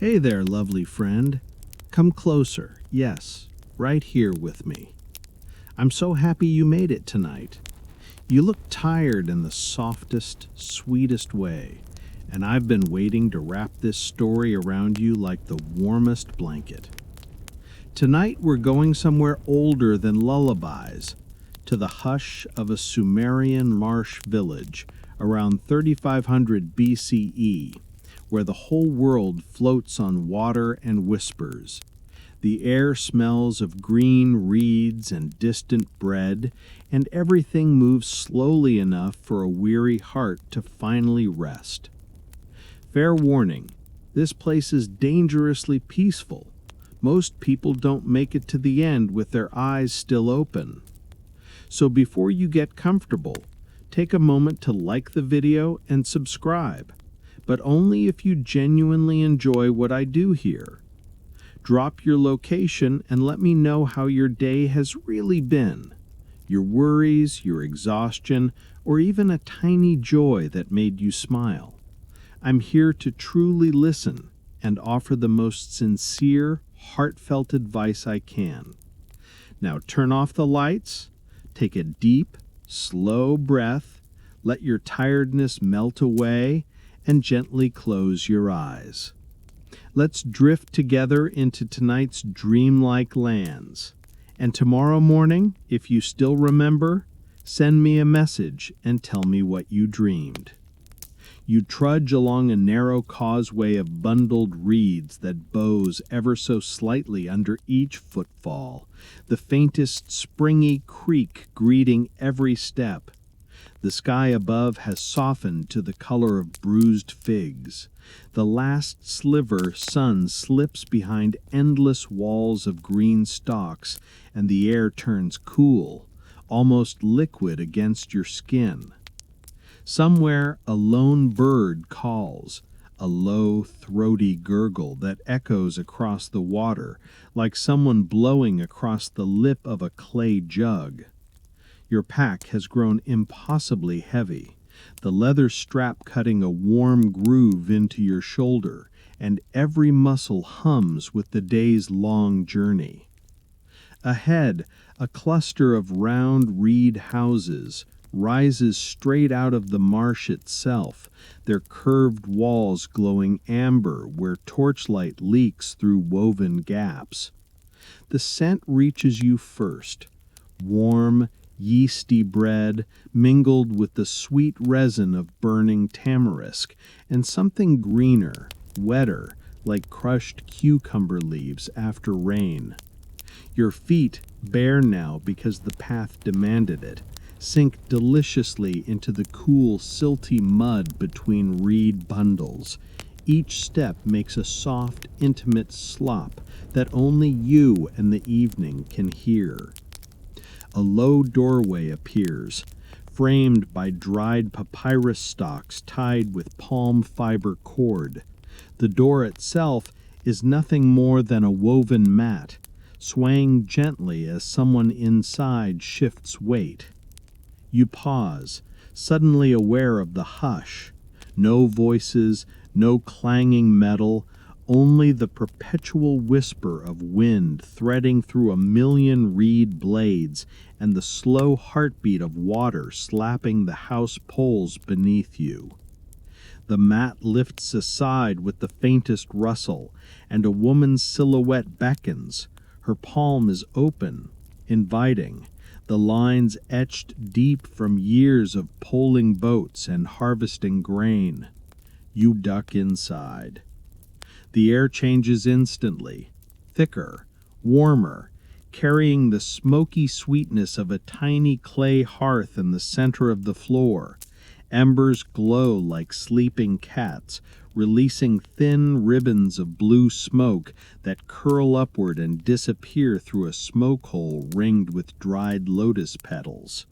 Hey there, lovely friend. Come closer. Yes, right here with me. I'm so happy you made it tonight. You look tired in the softest, sweetest way, and I've been waiting to wrap this story around you like the warmest blanket. Tonight we're going somewhere older than lullabies, to the hush of a Sumerian marsh village around 3500 BCE, where the whole world floats on water and whispers. The air smells of green reeds and distant bread, and everything moves slowly enough for a weary heart to finally rest. Fair warning, this place is dangerously peaceful. Most people don't make it to the end with their eyes still open. So before you get comfortable, take a moment to like the video and subscribe, but only if you genuinely enjoy what I do here. Drop your location and let me know how your day has really been. Your worries, your exhaustion, or even a tiny joy that made you smile. I'm here to truly listen and offer the most sincere, heartfelt advice I can. Now turn off the lights, take a deep, slow breath, let your tiredness melt away, and gently close your eyes. Let's drift together into tonight's dreamlike lands. And tomorrow morning, if you still remember, send me a message and tell me what you dreamed. You trudge along a narrow causeway of bundled reeds that bows ever so slightly under each footfall, the faintest springy creak greeting every step. The sky above has softened to the color of bruised figs. The last sliver sun slips behind endless walls of green stalks, and the air turns cool, almost liquid against your skin. Somewhere a lone bird calls, a low, throaty gurgle that echoes across the water like someone blowing across the lip of a clay jug. Your pack has grown impossibly heavy, the leather strap cutting a warm groove into your shoulder, and every muscle hums with the day's long journey. Ahead, a cluster of round reed houses rises straight out of the marsh itself, their curved walls glowing amber where torchlight leaks through woven gaps. The scent reaches you first, warm, yeasty bread mingled with the sweet resin of burning tamarisk, and something greener, wetter, like crushed cucumber leaves after rain. Your feet, bare now because the path demanded it, sink deliciously into the cool, silty mud between reed bundles. Each step makes a soft, intimate slop that only you and the evening can hear. A low doorway appears, framed by dried papyrus stalks tied with palm fiber cord. The door itself is nothing more than a woven mat, swaying gently as someone inside shifts weight. You pause, suddenly aware of the hush. No voices, no clanging metal, only the perpetual whisper of wind threading through a million reed blades and the slow heartbeat of water slapping the house poles beneath you. The mat lifts aside with the faintest rustle, and a woman's silhouette beckons. Her palm is open, inviting, the lines etched deep from years of poling boats and harvesting grain. You duck inside. The air changes instantly, thicker, warmer, carrying the smoky sweetness of a tiny clay hearth in the center of the floor. Embers glow like sleeping cats, releasing thin ribbons of blue smoke that curl upward and disappear through a smoke hole ringed with dried lotus petals.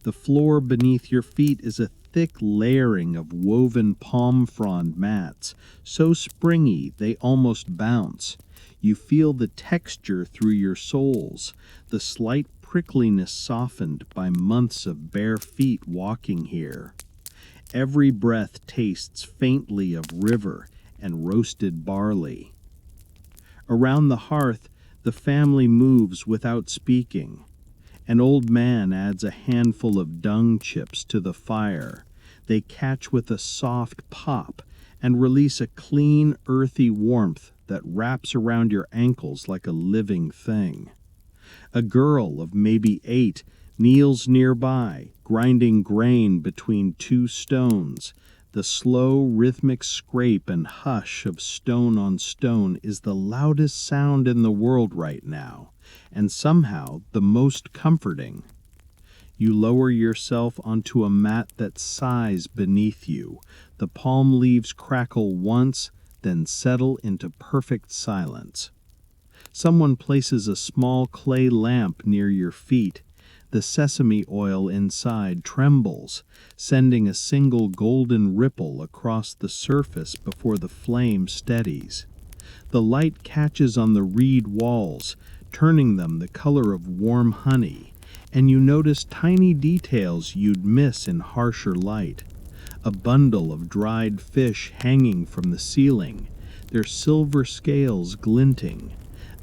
The floor beneath your feet is a thick layering of woven palm frond mats, so springy they almost bounce. You feel the texture through your soles, the slight prickliness softened by months of bare feet walking here. Every breath tastes faintly of river and roasted barley. Around the hearth, the family moves without speaking. An old man adds a handful of dung chips to the fire. They catch with a soft pop and release a clean, earthy warmth that wraps around your ankles like a living thing. A girl of maybe 8 kneels nearby, grinding grain between 2 stones. The slow, rhythmic scrape and hush of stone on stone is the loudest sound in the world right now, and somehow the most comforting. You lower yourself onto a mat that sighs beneath you. The palm leaves crackle once, then settle into perfect silence. Someone places a small clay lamp near your feet. The sesame oil inside trembles, sending a single golden ripple across the surface before the flame steadies. The light catches on the reed walls, turning them the color of warm honey, and you notice tiny details you'd miss in harsher light. A bundle of dried fish hanging from the ceiling, their silver scales glinting.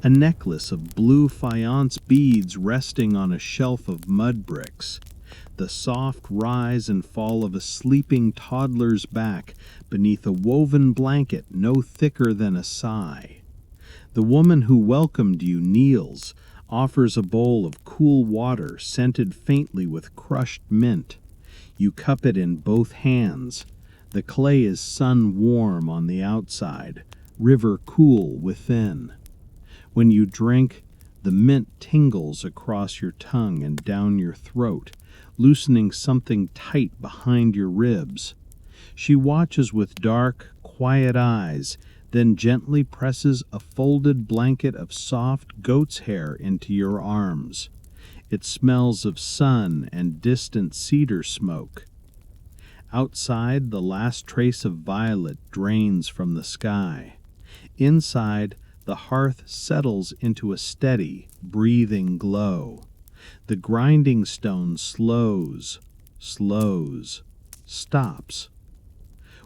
A necklace of blue faience beads resting on a shelf of mud bricks. The soft rise and fall of a sleeping toddler's back beneath a woven blanket no thicker than a sigh. The woman who welcomed you kneels, offers a bowl of cool water scented faintly with crushed mint. You cup it in both hands. The clay is sun-warm on the outside, river cool within. When you drink, the mint tingles across your tongue and down your throat, loosening something tight behind your ribs. She watches with dark, quiet eyes, then gently presses a folded blanket of soft goat's hair into your arms. It smells of sun and distant cedar smoke. Outside, the last trace of violet drains from the sky. Inside, the hearth settles into a steady, breathing glow. The grinding stone slows, stops.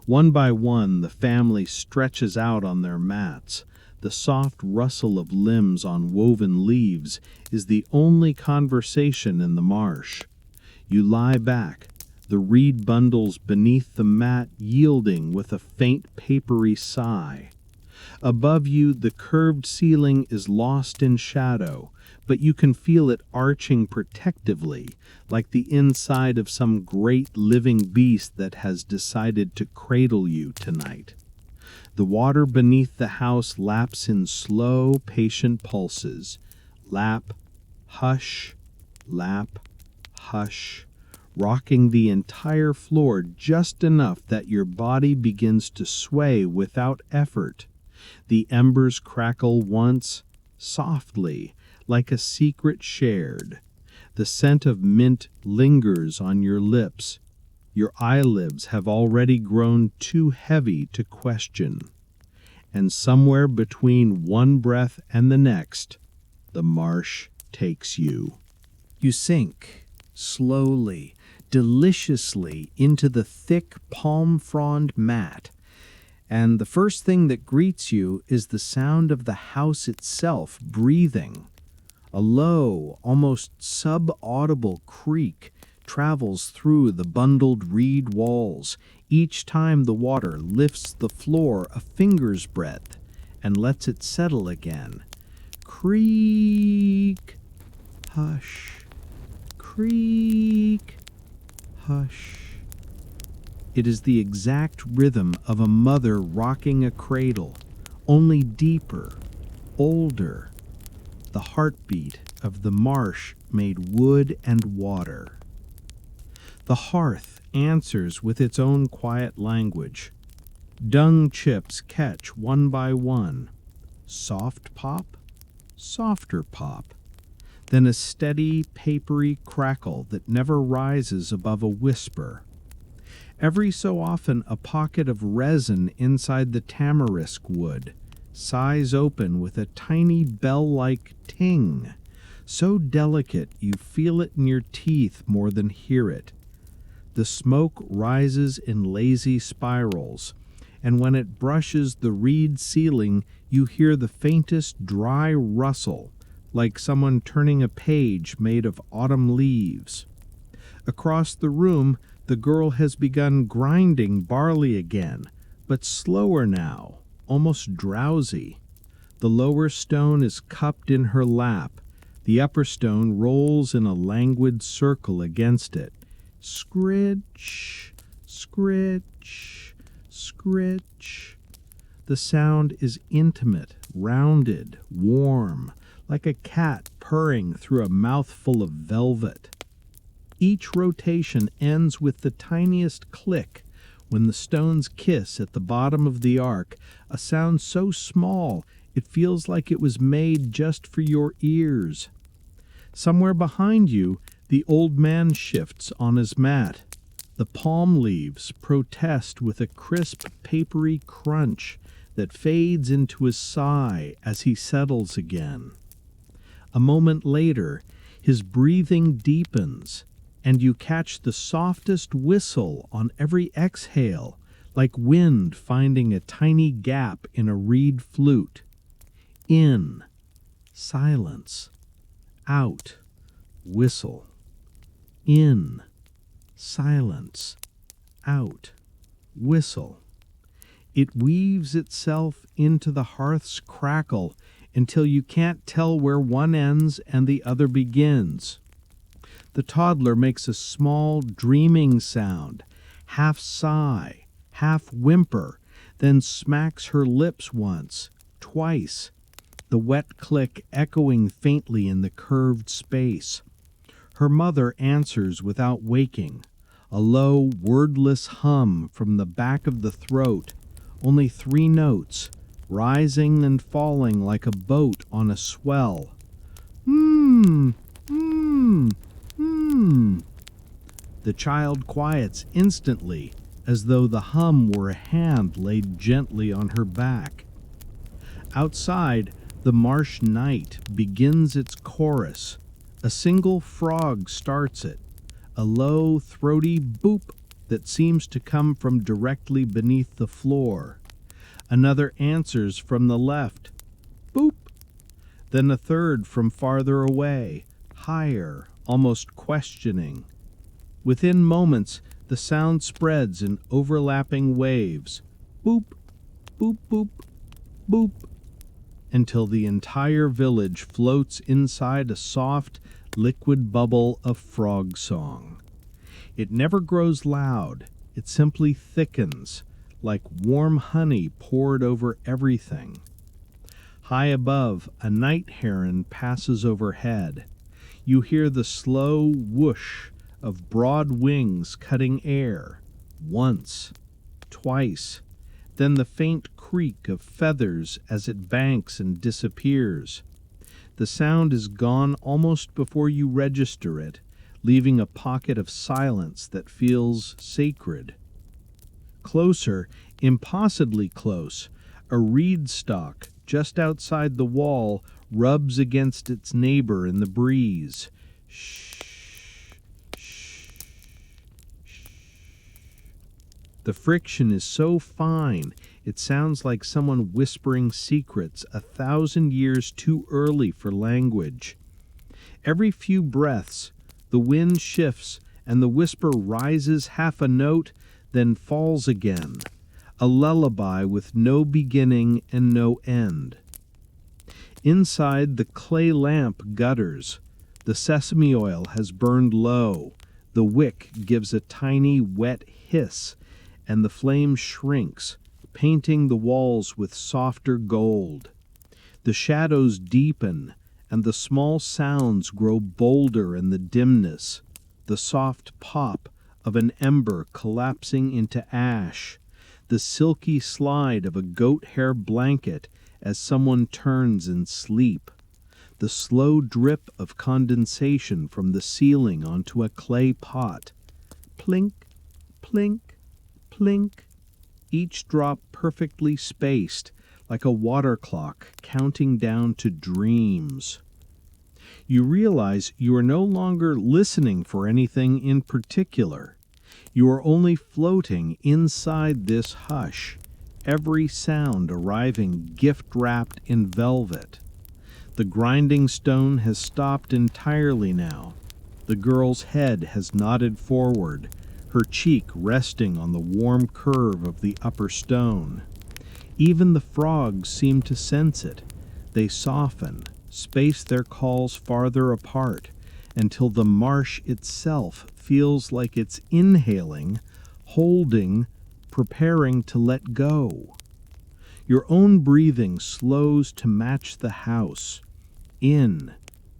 One by one, the family stretches out on their mats. The soft rustle of limbs on woven leaves is the only conversation in the marsh. You lie back, the reed bundles beneath the mat yielding with a faint papery sigh. Above you, the curved ceiling is lost in shadow, but you can feel it arching protectively, like the inside of some great living beast that has decided to cradle you tonight. The water beneath the house laps in slow, patient pulses. Lap, hush, rocking the entire floor just enough that your body begins to sway without effort. The embers crackle once, softly, like a secret shared. The scent of mint lingers on your lips. Your eyelids have already grown too heavy to question. And somewhere between one breath and the next, the marsh takes you. You sink, slowly, deliciously, into the thick palm-frond mat. And the first thing that greets you is the sound of the house itself breathing. A low, almost sub-audible creak travels through the bundled reed walls each time the water lifts the floor a finger's breadth and lets it settle again. Creak, hush, creak, hush. It is the exact rhythm of a mother rocking a cradle, only deeper, older. The heartbeat of the marsh made wood and water. The hearth answers with its own quiet language. Dung chips catch one by one. Soft pop, softer pop. Then a steady, papery crackle that never rises above a whisper. Every so often, a pocket of resin inside the tamarisk wood sighs open with a tiny bell-like ting, so delicate you feel it in your teeth more than hear it. The smoke rises in lazy spirals, and when it brushes the reed ceiling, you hear the faintest dry rustle, like someone turning a page made of autumn leaves. Across the room, the girl has begun grinding barley again, but slower now, almost drowsy. The lower stone is cupped in her lap. The upper stone rolls in a languid circle against it. Scritch, scritch, scritch. The sound is intimate, rounded, warm, like a cat purring through a mouthful of velvet. Each rotation ends with the tiniest click when the stones kiss at the bottom of the arc, a sound so small it feels like it was made just for your ears. Somewhere behind you, the old man shifts on his mat. The palm leaves protest with a crisp, papery crunch that fades into a sigh as he settles again. A moment later, his breathing deepens, and you catch the softest whistle on every exhale, like wind finding a tiny gap in a reed flute. In, silence. Out, whistle. In, silence. Out, whistle. It weaves itself into the hearth's crackle until you can't tell where one ends and the other begins. The toddler makes a small, dreaming sound, half sigh, half whimper, then smacks her lips once, twice, the wet click echoing faintly in the curved space. Her mother answers without waking, a low, wordless hum from the back of the throat, only 3 notes, rising and falling like a boat on a swell. Hmm, hmm, hmm. The child quiets instantly, as though the hum were a hand laid gently on her back. Outside, the marsh night begins its chorus. A single frog starts it, a low, throaty boop that seems to come from directly beneath the floor. Another answers from the left, boop. Then a third from farther away, higher, almost questioning. Within moments, the sound spreads in overlapping waves, boop, boop, boop, boop, until the entire village floats inside a soft, liquid bubble of frog song. It never grows loud, it simply thickens, like warm honey poured over everything. High above, a night heron passes overhead. You hear the slow whoosh of broad wings cutting air, once, twice, then the faint creak of feathers as it banks and disappears. The sound is gone almost before you register it, leaving a pocket of silence that feels sacred. Closer, impossibly close, a reed stalk just outside the wall rubs against its neighbor in the breeze. Shh, shh, shh. The friction is so fine, it sounds like someone whispering secrets 1,000 years too early for language. Every few breaths, the wind shifts and the whisper rises half a note, then falls again, a lullaby with no beginning and no end. Inside, the clay lamp gutters. The sesame oil has burned low. The wick gives a tiny wet hiss, and the flame shrinks, painting the walls with softer gold. The shadows deepen, and the small sounds grow bolder in the dimness, the soft pop of an ember collapsing into ash, the silky slide of a goat hair blanket as someone turns in sleep, the slow drip of condensation from the ceiling onto a clay pot. Plink, plink, plink, each drop perfectly spaced, like a water clock counting down to dreams. You realize you are no longer listening for anything in particular. You are only floating inside this hush, every sound arriving gift-wrapped in velvet. The grinding stone has stopped entirely now. The girl's head has nodded forward, her cheek resting on the warm curve of the upper stone. Even the frogs seem to sense it. They soften, space their calls farther apart, until the marsh itself feels like it's inhaling, holding, preparing to let go. Your own breathing slows to match the house. In,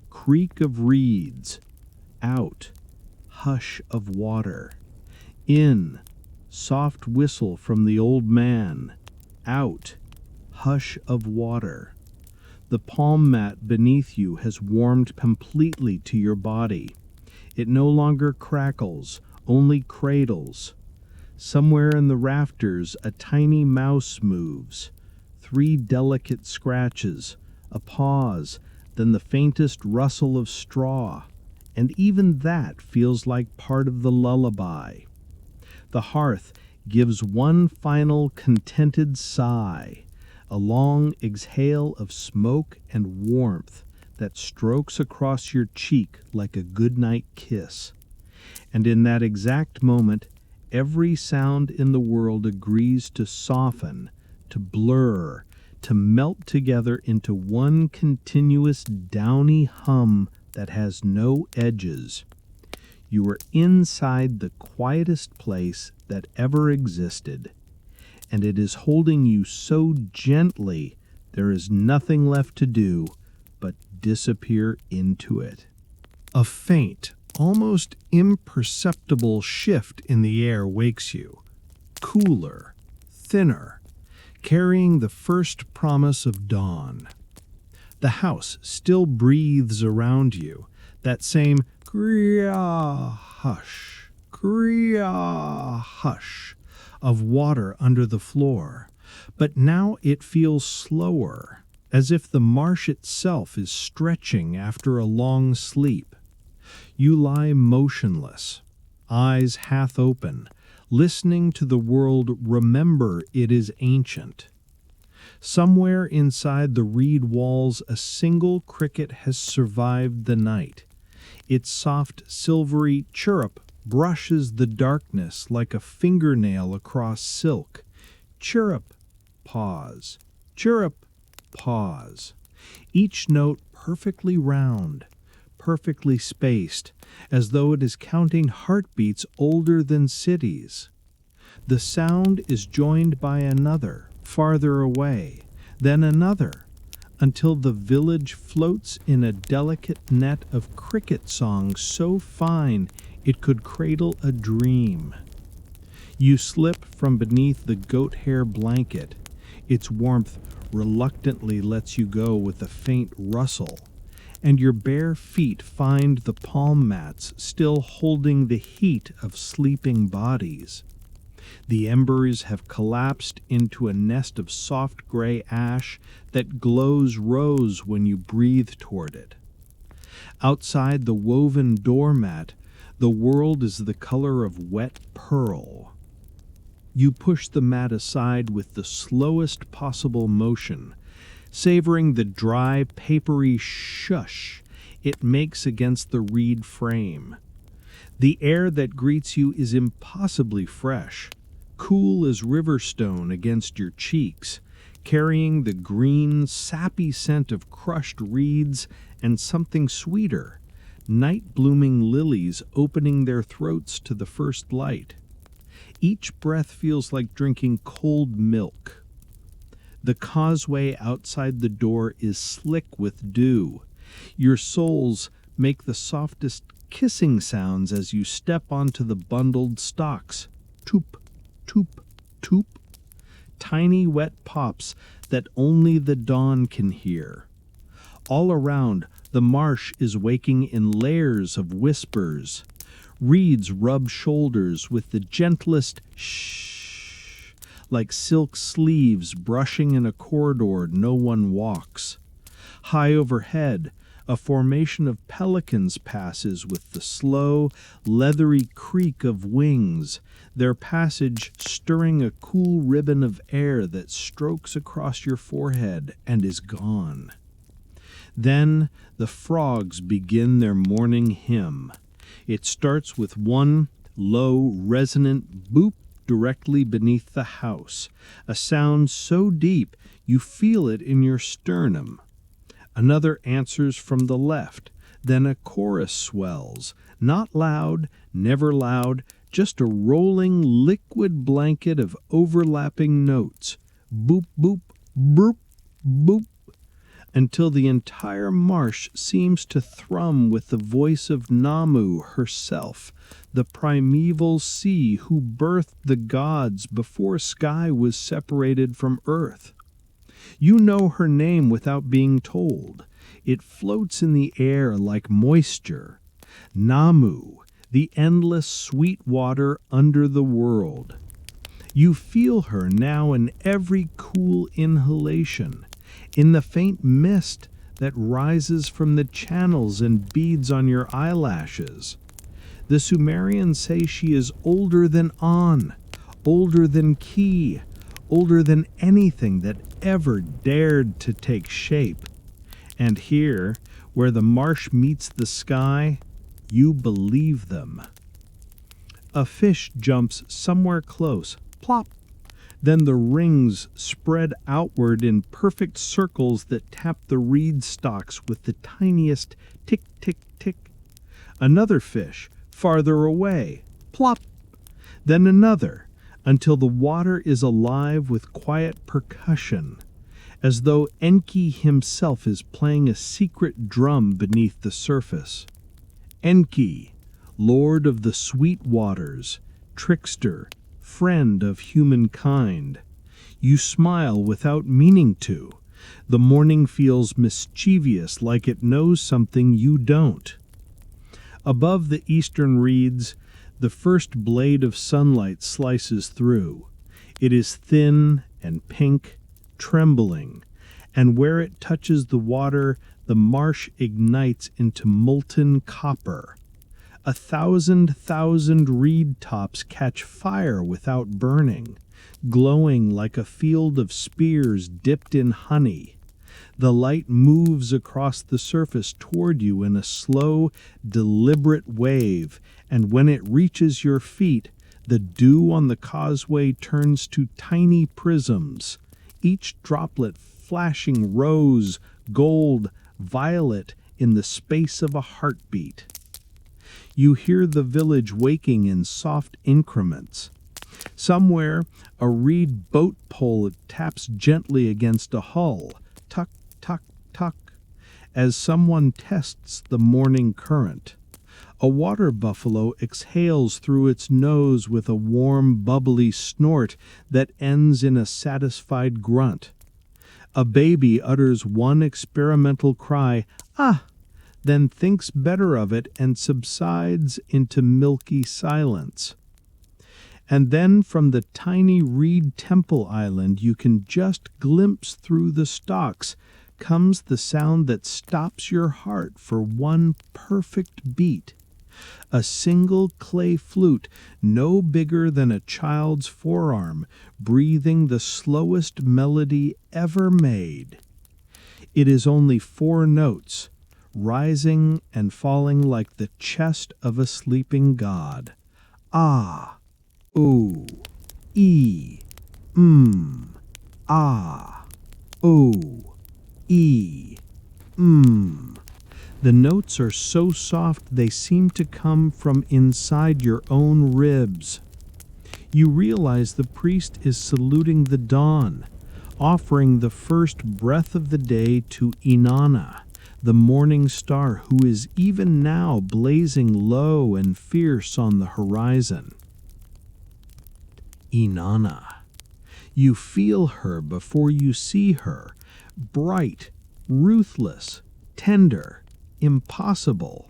creak of reeds. Out, hush of water. In, soft whistle from the old man. Out, hush of water. The palm mat beneath you has warmed completely to your body. It no longer crackles, only cradles. Somewhere in the rafters, a tiny mouse moves. 3 delicate scratches, a pause, then the faintest rustle of straw. And even that feels like part of the lullaby. The hearth gives one final contented sigh, a long exhale of smoke and warmth that strokes across your cheek like a goodnight kiss. And in that exact moment, every sound in the world agrees to soften, to blur, to melt together into one continuous downy hum that has no edges. You are inside the quietest place that ever existed, and it is holding you so gently there is nothing left to do but disappear into it. A faint, almost imperceptible shift in the air wakes you, cooler, thinner, carrying the first promise of dawn. The house still breathes around you, that same hush of water under the floor, but now it feels slower, as if the marsh itself is stretching after a long sleep. You lie motionless, eyes half open, listening to the world remember it is ancient. Somewhere inside the reed walls a single cricket has survived the night. Its soft, silvery chirrup brushes the darkness like a fingernail across silk. Chirrup, pause. Chirrup, pause. Each note perfectly round, perfectly spaced, as though it is counting heartbeats older than cities. The sound is joined by another, farther away, then another, until the village floats in a delicate net of cricket songs so fine it could cradle a dream. You slip from beneath the goat hair blanket. Its warmth reluctantly lets you go with a faint rustle, and your bare feet find the palm mats still holding the heat of sleeping bodies. The embers have collapsed into a nest of soft gray ash that glows rose when you breathe toward it. Outside the woven doormat, the world is the color of wet pearl. You push the mat aside with the slowest possible motion, savoring the dry, papery shush it makes against the reed frame. The air that greets you is impossibly fresh, cool as river stone against your cheeks, carrying the green, sappy scent of crushed reeds and something sweeter, night-blooming lilies opening their throats to the first light. Each breath feels like drinking cold milk. The causeway outside the door is slick with dew. Your soles make the softest kissing sounds as you step onto the bundled stalks. Toop, toop, toop. Tiny wet pops that only the dawn can hear. All around, the marsh is waking in layers of whispers. Reeds rub shoulders with the gentlest shh, like silk sleeves brushing in a corridor no one walks. High overhead, A formation of pelicans passes with the slow, leathery creak of wings, their passage stirring a cool ribbon of air that strokes across your forehead and is gone. Then the frogs begin their morning hymn. It starts with one low, resonant boop directly beneath the house, a sound so deep you feel it in your sternum. Another answers from the left, then a chorus swells, not loud, never loud, just a rolling liquid blanket of overlapping notes, boop, boop, boop, boop, until the entire marsh seems to thrum with the voice of Namu herself, the primeval sea who birthed the gods before sky was separated from earth. You know her name without being told. It floats in the air like moisture. Namu, the endless sweet water under the world. You feel her now in every cool inhalation, in the faint mist that rises from the channels and beads on your eyelashes. The Sumerians say she is older than On, older than Ki, older than anything that ever dared to take shape. And here, where the marsh meets the sky, you believe them. A fish jumps somewhere close, plop. Then the rings spread outward in perfect circles that tap the reed stalks with the tiniest tick, tick, tick. Another fish, farther away, plop. Then another, until the water is alive with quiet percussion, as though Enki himself is playing a secret drum beneath the surface. Enki, lord of the sweet waters, trickster, friend of humankind. You smile without meaning to. The morning feels mischievous, like it knows something you don't. Above the eastern reeds, the first blade of sunlight slices through. It is thin and pink, trembling, and where it touches the water, the marsh ignites into molten copper. 1,000 reed tops catch fire without burning, glowing like a field of spears dipped in honey. The light moves across the surface toward you in a slow, deliberate wave, and when it reaches your feet, the dew on the causeway turns to tiny prisms, each droplet flashing rose, gold, violet in the space of a heartbeat. You hear the village waking in soft increments. Somewhere, a reed boat pole taps gently against a hull, tuck, tuck, tuck, as someone tests the morning current. A water buffalo exhales through its nose with a warm, bubbly snort that ends in a satisfied grunt. A baby utters one experimental cry, ah, then thinks better of it and subsides into milky silence. And then from the tiny reed temple island you can just glimpse through the stalks comes the sound that stops your heart for one perfect beat. A single clay flute, no bigger than a child's forearm, breathing the slowest melody ever made. It is only 4 notes, rising and falling like the chest of a sleeping god. Ah, ooh, ee, ah, ooh, ee, The notes are so soft they seem to come from inside your own ribs. You realize the priest is saluting the dawn, offering the first breath of the day to Inanna, the morning star who is even now blazing low and fierce on the horizon. Inanna. You feel her before you see her, bright, ruthless, tender, impossible.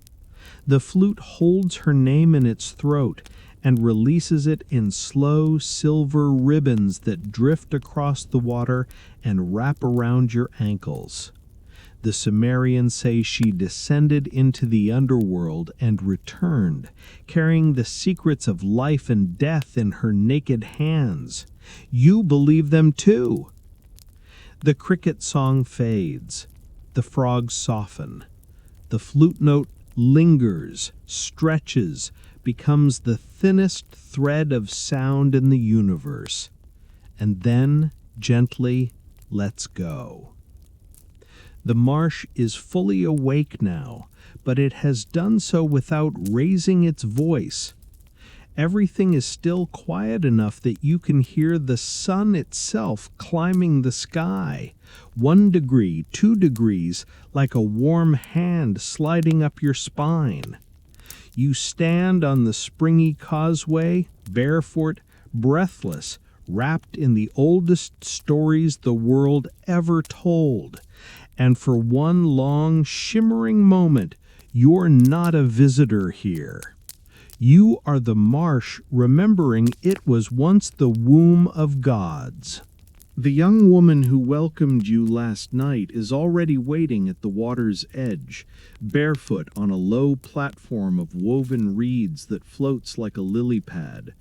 The flute holds her name in its throat and releases it in slow silver ribbons that drift across the water and wrap around your ankles. The Sumerians say she descended into the underworld and returned, carrying the secrets of life and death in her naked hands. You believe them too. The cricket song fades. The frogs soften. The flute note lingers, stretches, becomes the thinnest thread of sound in the universe, and then gently lets go. The marsh is fully awake now, but it has done so without raising its voice. Everything is still quiet enough that you can hear the sun itself climbing the sky, 1 degree, 2 degrees, like a warm hand sliding up your spine. You stand on the springy causeway, barefoot, breathless, wrapped in the oldest stories the world ever told. And for one long, shimmering moment, you're not a visitor here. You are the marsh, remembering it was once the womb of gods. The young woman who welcomed you last night is already waiting at the water's edge, barefoot on a low platform of woven reeds that floats like a lily pad.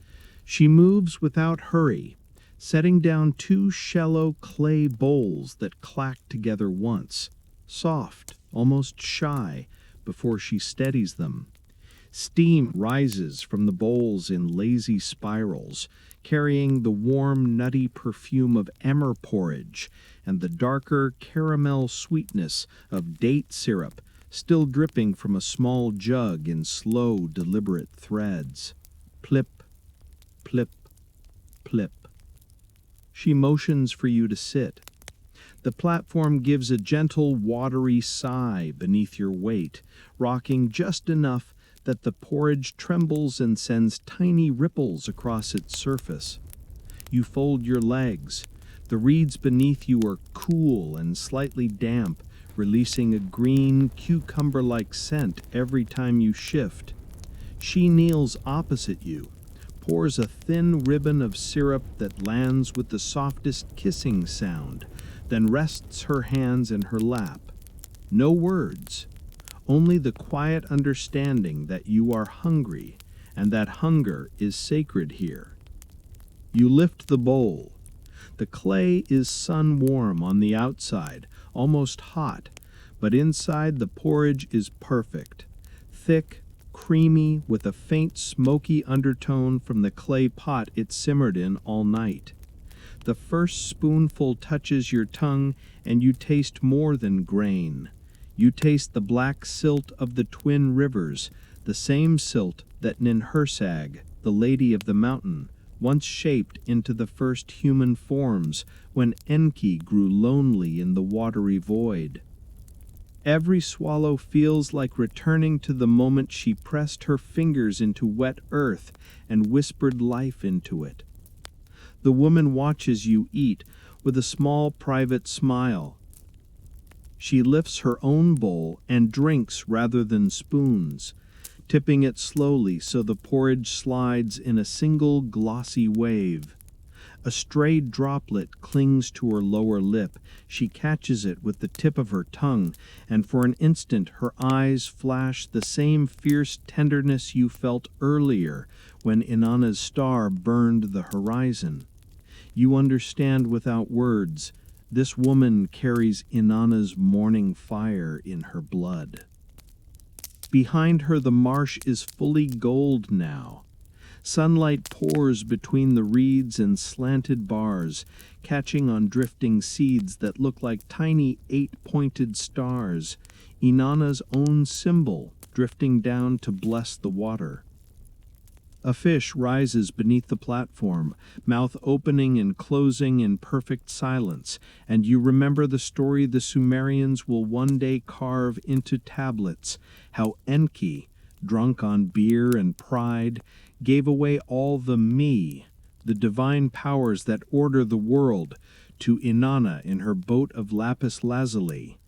She moves without hurry, setting down 2 shallow clay bowls that clack together once, soft, almost shy, before she steadies them. Steam rises from the bowls in lazy spirals, carrying the warm, nutty perfume of emmer porridge and the darker caramel sweetness of date syrup, still dripping from a small jug in slow, deliberate threads. Plip, plip, plip. She motions for you to sit. The platform gives a gentle, watery sigh beneath your weight, rocking just enough that the porridge trembles and sends tiny ripples across its surface. You fold your legs. The reeds beneath you are cool and slightly damp, releasing a green, cucumber-like scent every time you shift. She kneels opposite you, pours a thin ribbon of syrup that lands with the softest kissing sound, then rests her hands in her lap. No words. Only the quiet understanding that you are hungry, and that hunger is sacred here. You lift the bowl. The clay is sun-warm on the outside, almost hot, but inside the porridge is perfect. Thick, creamy, with a faint smoky undertone from the clay pot it simmered in all night. The first spoonful touches your tongue, and you taste more than grain. You taste the black silt of the twin rivers, the same silt that Ninhursag, the Lady of the Mountain, once shaped into the first human forms when Enki grew lonely in the watery void. Every swallow feels like returning to the moment she pressed her fingers into wet earth and whispered life into it. The woman watches you eat with a small private smile. She lifts her own bowl and drinks rather than spoons, tipping it slowly so the porridge slides in a single glossy wave. A stray droplet clings to her lower lip. She catches it with the tip of her tongue, and for an instant her eyes flash the same fierce tenderness you felt earlier when Inanna's star burned the horizon. You understand without words. This woman carries Inanna's morning fire in her blood. Behind her the marsh is fully gold now. Sunlight pours between the reeds and slanted bars, catching on drifting seeds that look like tiny 8-pointed stars, Inanna's own symbol, drifting down to bless the water. A fish rises beneath the platform, mouth opening and closing in perfect silence, and you remember the story the Sumerians will one day carve into tablets, how Enki, drunk on beer and pride, gave away all the me, the divine powers that order the world, to Inanna in her boat of lapis lazuli.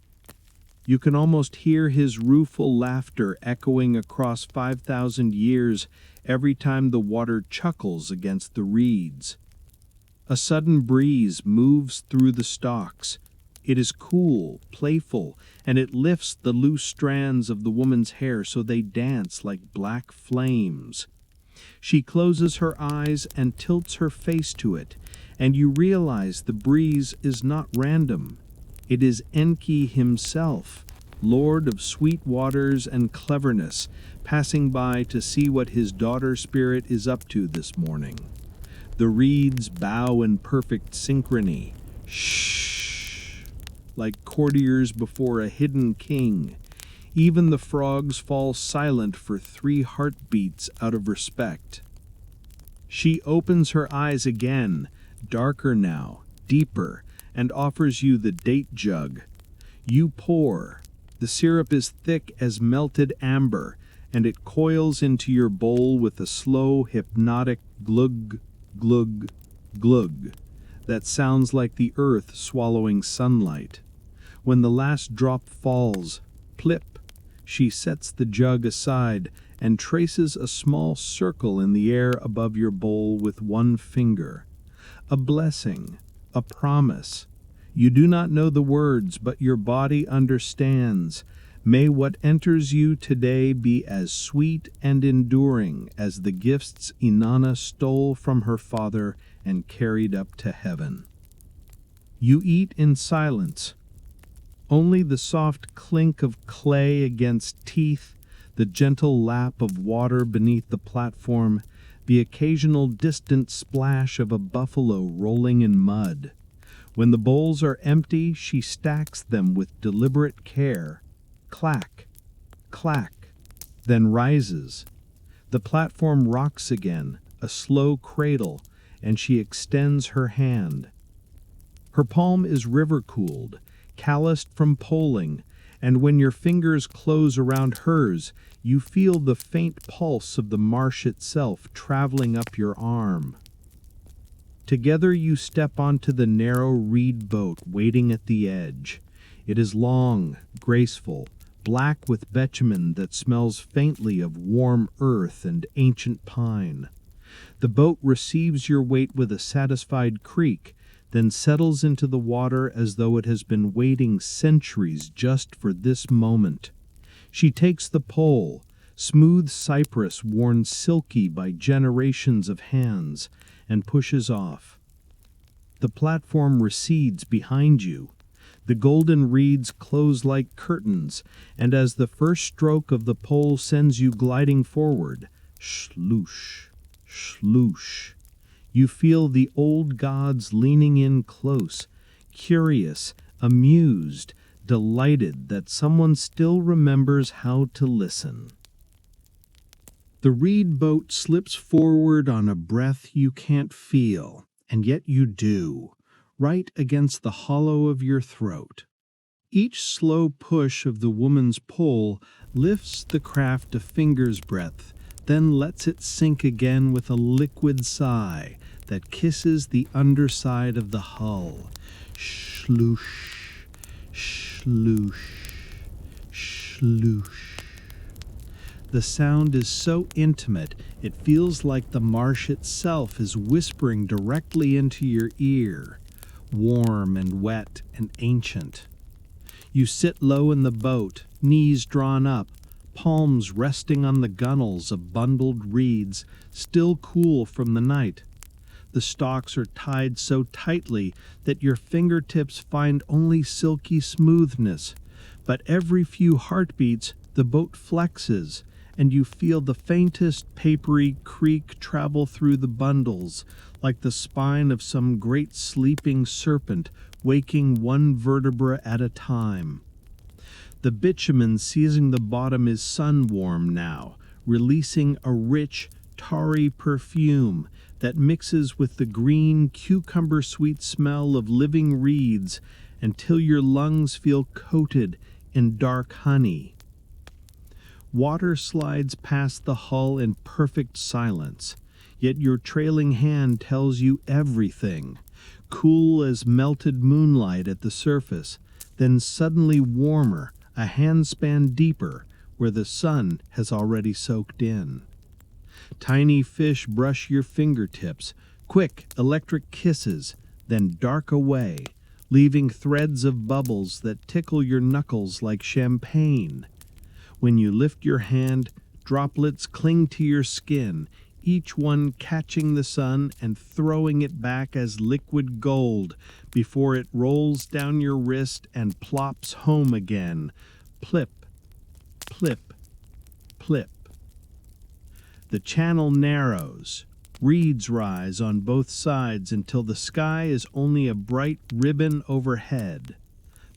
You can almost hear his rueful laughter echoing across 5,000 years every time the water chuckles against the reeds. A sudden breeze moves through the stalks. It is cool, playful, and it lifts the loose strands of the woman's hair so they dance like black flames. She closes her eyes and tilts her face to it, and you realize the breeze is not random. It is Enki himself, lord of sweet waters and cleverness, passing by to see what his daughter spirit is up to this morning. The reeds bow in perfect synchrony, shh, like courtiers before a hidden king. Even the frogs fall silent for 3 heartbeats out of respect. She opens her eyes again, darker now, deeper, and offers you the date jug. You pour. The syrup is thick as melted amber, and it coils into your bowl with a slow, hypnotic glug, glug, glug that sounds like the earth swallowing sunlight. When the last drop falls, plip, she sets the jug aside and traces a small circle in the air above your bowl with one finger. A blessing, a promise. You do not know the words, but your body understands. May what enters you today be as sweet and enduring as the gifts Inanna stole from her father and carried up to heaven. You eat in silence. Only the soft clink of clay against teeth, the gentle lap of water beneath the platform, the occasional distant splash of a buffalo rolling in mud. When the bowls are empty, she stacks them with deliberate care. Clack, clack, then rises. The platform rocks again, a slow cradle, and she extends her hand. Her palm is river-cooled, calloused from poling, and when your fingers close around hers, you feel the faint pulse of the marsh itself traveling up your arm. Together you step onto the narrow reed boat waiting at the edge. It is long, graceful, black with bitumen that smells faintly of warm earth and ancient pine. The boat receives your weight with a satisfied creak, then settles into the water as though it has been waiting centuries just for this moment. She takes the pole, smooth cypress worn silky by generations of hands, and pushes off. The platform recedes behind you. The golden reeds close like curtains, and as the first stroke of the pole sends you gliding forward, shloosh, shloosh, you feel the old gods leaning in close, curious, amused, delighted that someone still remembers how to listen. The reed boat slips forward on a breath you can't feel, and yet you do, right against the hollow of your throat. Each slow push of the woman's pole lifts the craft a finger's breadth, then lets it sink again with a liquid sigh that kisses the underside of the hull. Shloosh, shloosh, shloosh. The sound is so intimate, it feels like the marsh itself is whispering directly into your ear, warm and wet and ancient. You sit low in the boat, knees drawn up, palms resting on the gunnels of bundled reeds, still cool from the night. The stalks are tied so tightly that your fingertips find only silky smoothness, but every few heartbeats the boat flexes, and you feel the faintest papery creak travel through the bundles, like the spine of some great sleeping serpent waking one vertebra at a time. The bitumen seizing the bottom is sun-warm now, releasing a rich, tarry perfume that mixes with the green, cucumber-sweet smell of living reeds until your lungs feel coated in dark honey. Water slides past the hull in perfect silence, yet your trailing hand tells you everything, cool as melted moonlight at the surface, then suddenly warmer, a handspan deeper, where the sun has already soaked in. Tiny fish brush your fingertips, quick, electric kisses, then dark away, leaving threads of bubbles that tickle your knuckles like champagne. When you lift your hand, droplets cling to your skin, each one catching the sun and throwing it back as liquid gold before it rolls down your wrist and plops home again. Plip, plip, plip. The channel narrows. Reeds rise on both sides until the sky is only a bright ribbon overhead.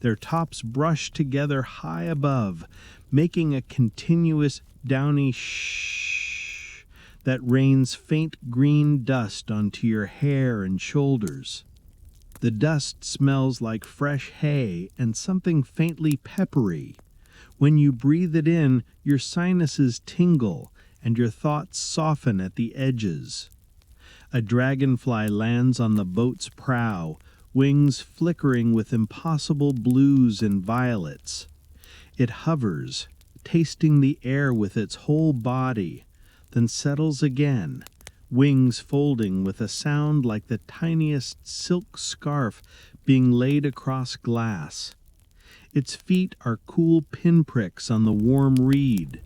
Their tops brush together high above, making a continuous downy shh that rains faint green dust onto your hair and shoulders. The dust smells like fresh hay and something faintly peppery. When you breathe it in, your sinuses tingle and your thoughts soften at the edges. A dragonfly lands on the boat's prow, wings flickering with impossible blues and violets. It hovers, tasting the air with its whole body, then settles again, wings folding with a sound like the tiniest silk scarf being laid across glass. Its feet are cool pinpricks on the warm reed.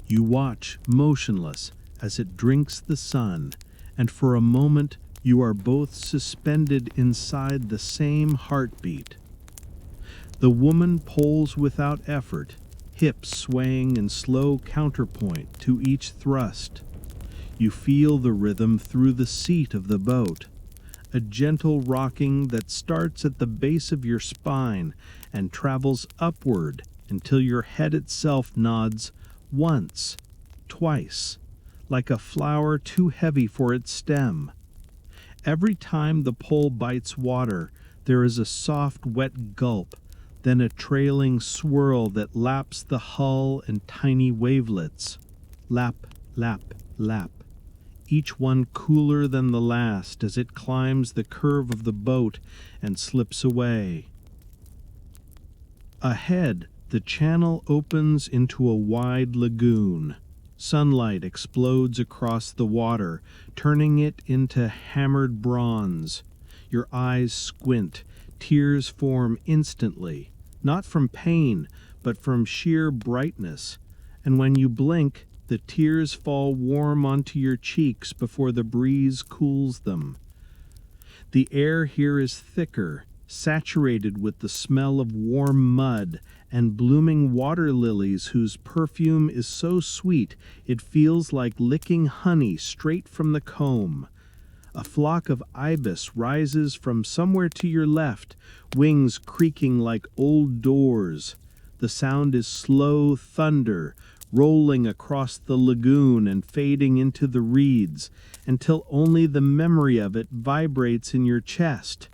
You watch, motionless, as it drinks the sun, and for a moment you are both suspended inside the same heartbeat. The woman pulls without effort, hips swaying in slow counterpoint to each thrust. You feel the rhythm through the seat of the boat, a gentle rocking that starts at the base of your spine and travels upward until your head itself nods once, twice, like a flower too heavy for its stem. Every time the pole bites water, there is a soft, wet gulp, then a trailing swirl that laps the hull and tiny wavelets. Lap, lap, lap. Each one cooler than the last as it climbs the curve of the boat and slips away. Ahead, the channel opens into a wide lagoon. Sunlight explodes across the water, turning it into hammered bronze. Your eyes squint. Tears form instantly, not from pain, but from sheer brightness. And when you blink, the tears fall warm onto your cheeks before the breeze cools them. The air here is thicker, saturated with the smell of warm mud and blooming water lilies whose perfume is so sweet it feels like licking honey straight from the comb. A flock of ibis rises from somewhere to your left, wings creaking like old doors. The sound is slow thunder, rolling across the lagoon and fading into the reeds, until only the memory of it vibrates in your chest.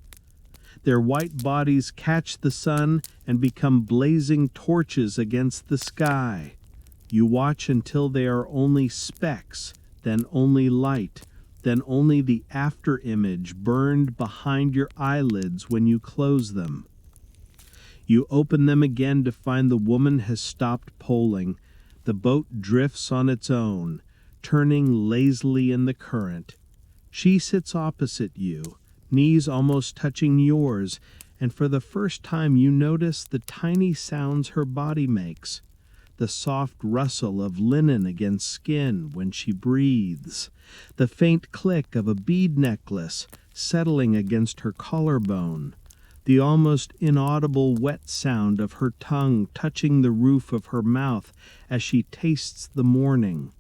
Their white bodies catch the sun and become blazing torches against the sky. You watch until they are only specks, then only light, then only the after-image burned behind your eyelids when you close them. You open them again to find the woman has stopped poling. The boat drifts on its own, turning lazily in the current. She sits opposite you, knees almost touching yours, and for the first time you notice the tiny sounds her body makes, the soft rustle of linen against skin when she breathes, the faint click of a bead necklace settling against her collarbone, the almost inaudible wet sound of her tongue touching the roof of her mouth as she tastes the morning.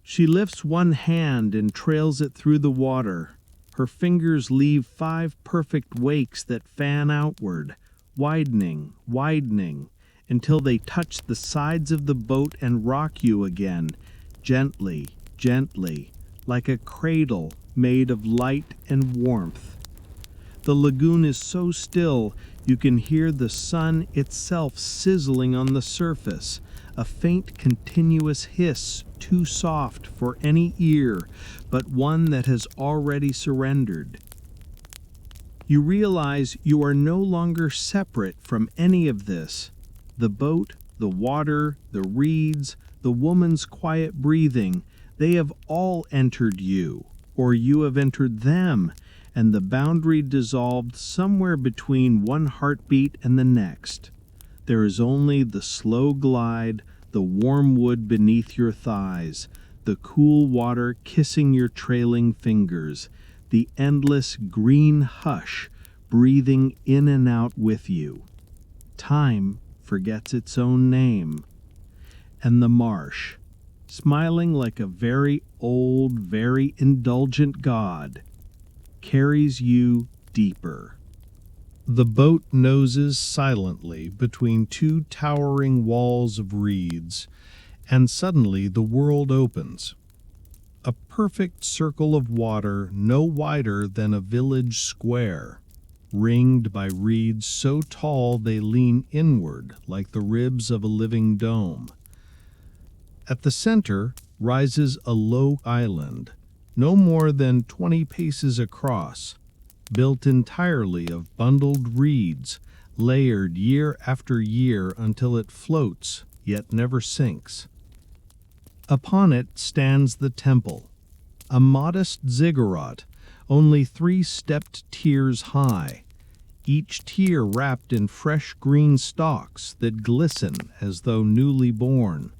She lifts one hand and trails it through the water. Her fingers leave 5 perfect wakes that fan outward, widening, widening, until they touch the sides of the boat and rock you again, gently, gently, like a cradle made of light and warmth. The lagoon is so still you can hear the sun itself sizzling on the surface, a faint continuous hiss too soft for any ear, but one that has already surrendered. You realize you are no longer separate from any of this. The boat, the water, the reeds, the woman's quiet breathing, they have all entered you, or you have entered them, and the boundary dissolved somewhere between one heartbeat and the next. There is only the slow glide, the warm wood beneath your thighs, the cool water kissing your trailing fingers, the endless green hush breathing in and out with you. Time forgets its own name. And the marsh, smiling like a very old, very indulgent god, carries you deeper. The boat noses silently between two towering walls of reeds, and suddenly the world opens. A perfect circle of water no wider than a village square, ringed by reeds so tall they lean inward like the ribs of a living dome. At the center rises a low island, no more than 20 paces across, built entirely of bundled reeds, layered year after year until it floats, yet never sinks. Upon it stands the temple, a modest ziggurat, only 3 stepped tiers high, each tier wrapped in fresh green stalks that glisten as though newly born.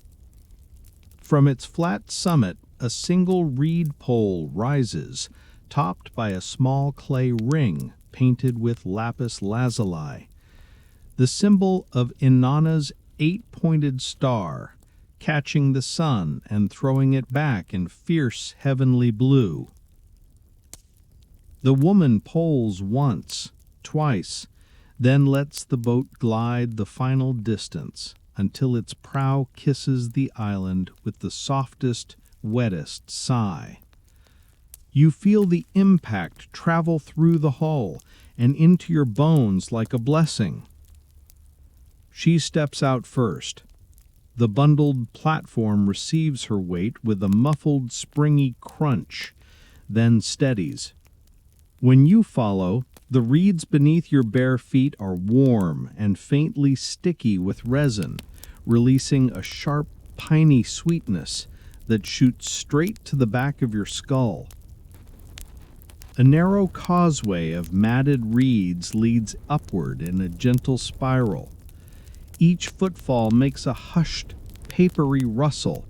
From its flat summit, a single reed pole rises, topped by a small clay ring painted with lapis lazuli, the symbol of Inanna's 8-pointed star, catching the sun and throwing it back in fierce heavenly blue. The woman poles once, twice, then lets the boat glide the final distance until its prow kisses the island with the softest, wettest sigh. You feel the impact travel through the hull and into your bones like a blessing. She steps out first. The bundled platform receives her weight with a muffled, springy crunch, then steadies. When you follow, the reeds beneath your bare feet are warm and faintly sticky with resin, releasing a sharp, piney sweetness that shoots straight to the back of your skull. A narrow causeway of matted reeds leads upward in a gentle spiral. Each footfall makes a hushed, papery rustle,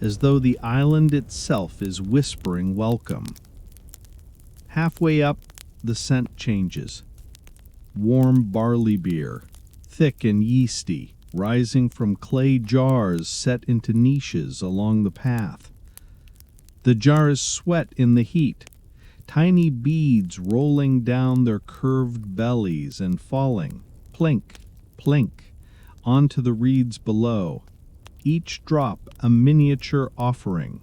as though the island itself is whispering welcome. Halfway up, the scent changes. Warm barley beer, thick and yeasty, rising from clay jars set into niches along the path. The jars sweat in the heat, tiny beads rolling down their curved bellies and falling, plink, plink, onto the reeds below, each drop a miniature offering.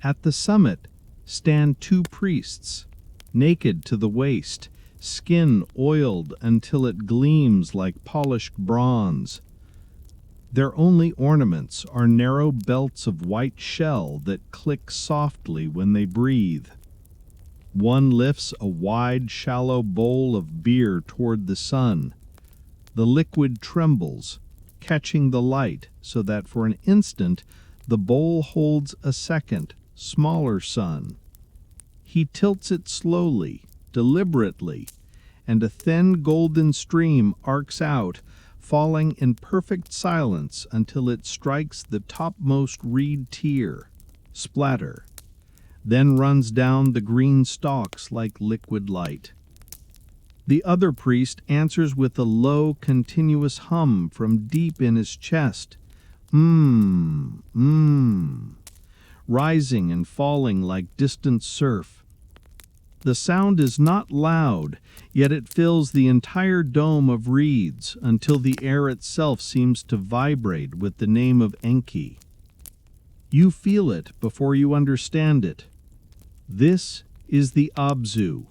At the summit stand 2 priests, naked to the waist, skin oiled until it gleams like polished bronze. Their only ornaments are narrow belts of white shell that click softly when they breathe. One lifts a wide, shallow bowl of beer toward the sun. The liquid trembles, catching the light so that for an instant the bowl holds a second, smaller sun. He tilts it slowly, deliberately, and a thin golden stream arcs out, falling in perfect silence until it strikes the topmost reed tier, splatter, then runs down the green stalks like liquid light. The other priest answers with a low, continuous hum from deep in his chest. Rising and falling like distant surf. The sound is not loud, yet it fills the entire dome of reeds until the air itself seems to vibrate with the name of Enki. You feel it before you understand it. This is the Abzu,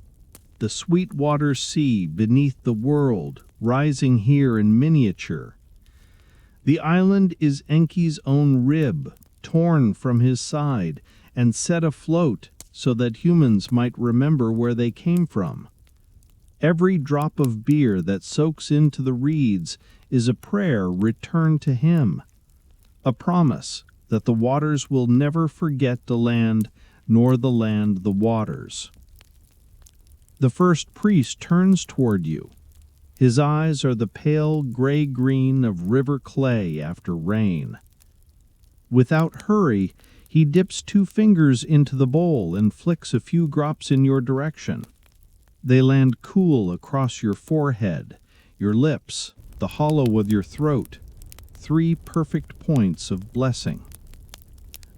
the Sweetwater Sea beneath the world, rising here in miniature. The island is Enki's own rib, torn from his side and set afloat so that humans might remember where they came from. Every drop of beer that soaks into the reeds is a prayer returned to him, a promise that the waters will never forget the land, nor the land the waters. The first priest turns toward you. His eyes are the pale gray-green of river clay after rain. Without hurry, he dips 2 fingers into the bowl and flicks a few drops in your direction. They land cool across your forehead, your lips, the hollow of your throat. 3 perfect points of blessing.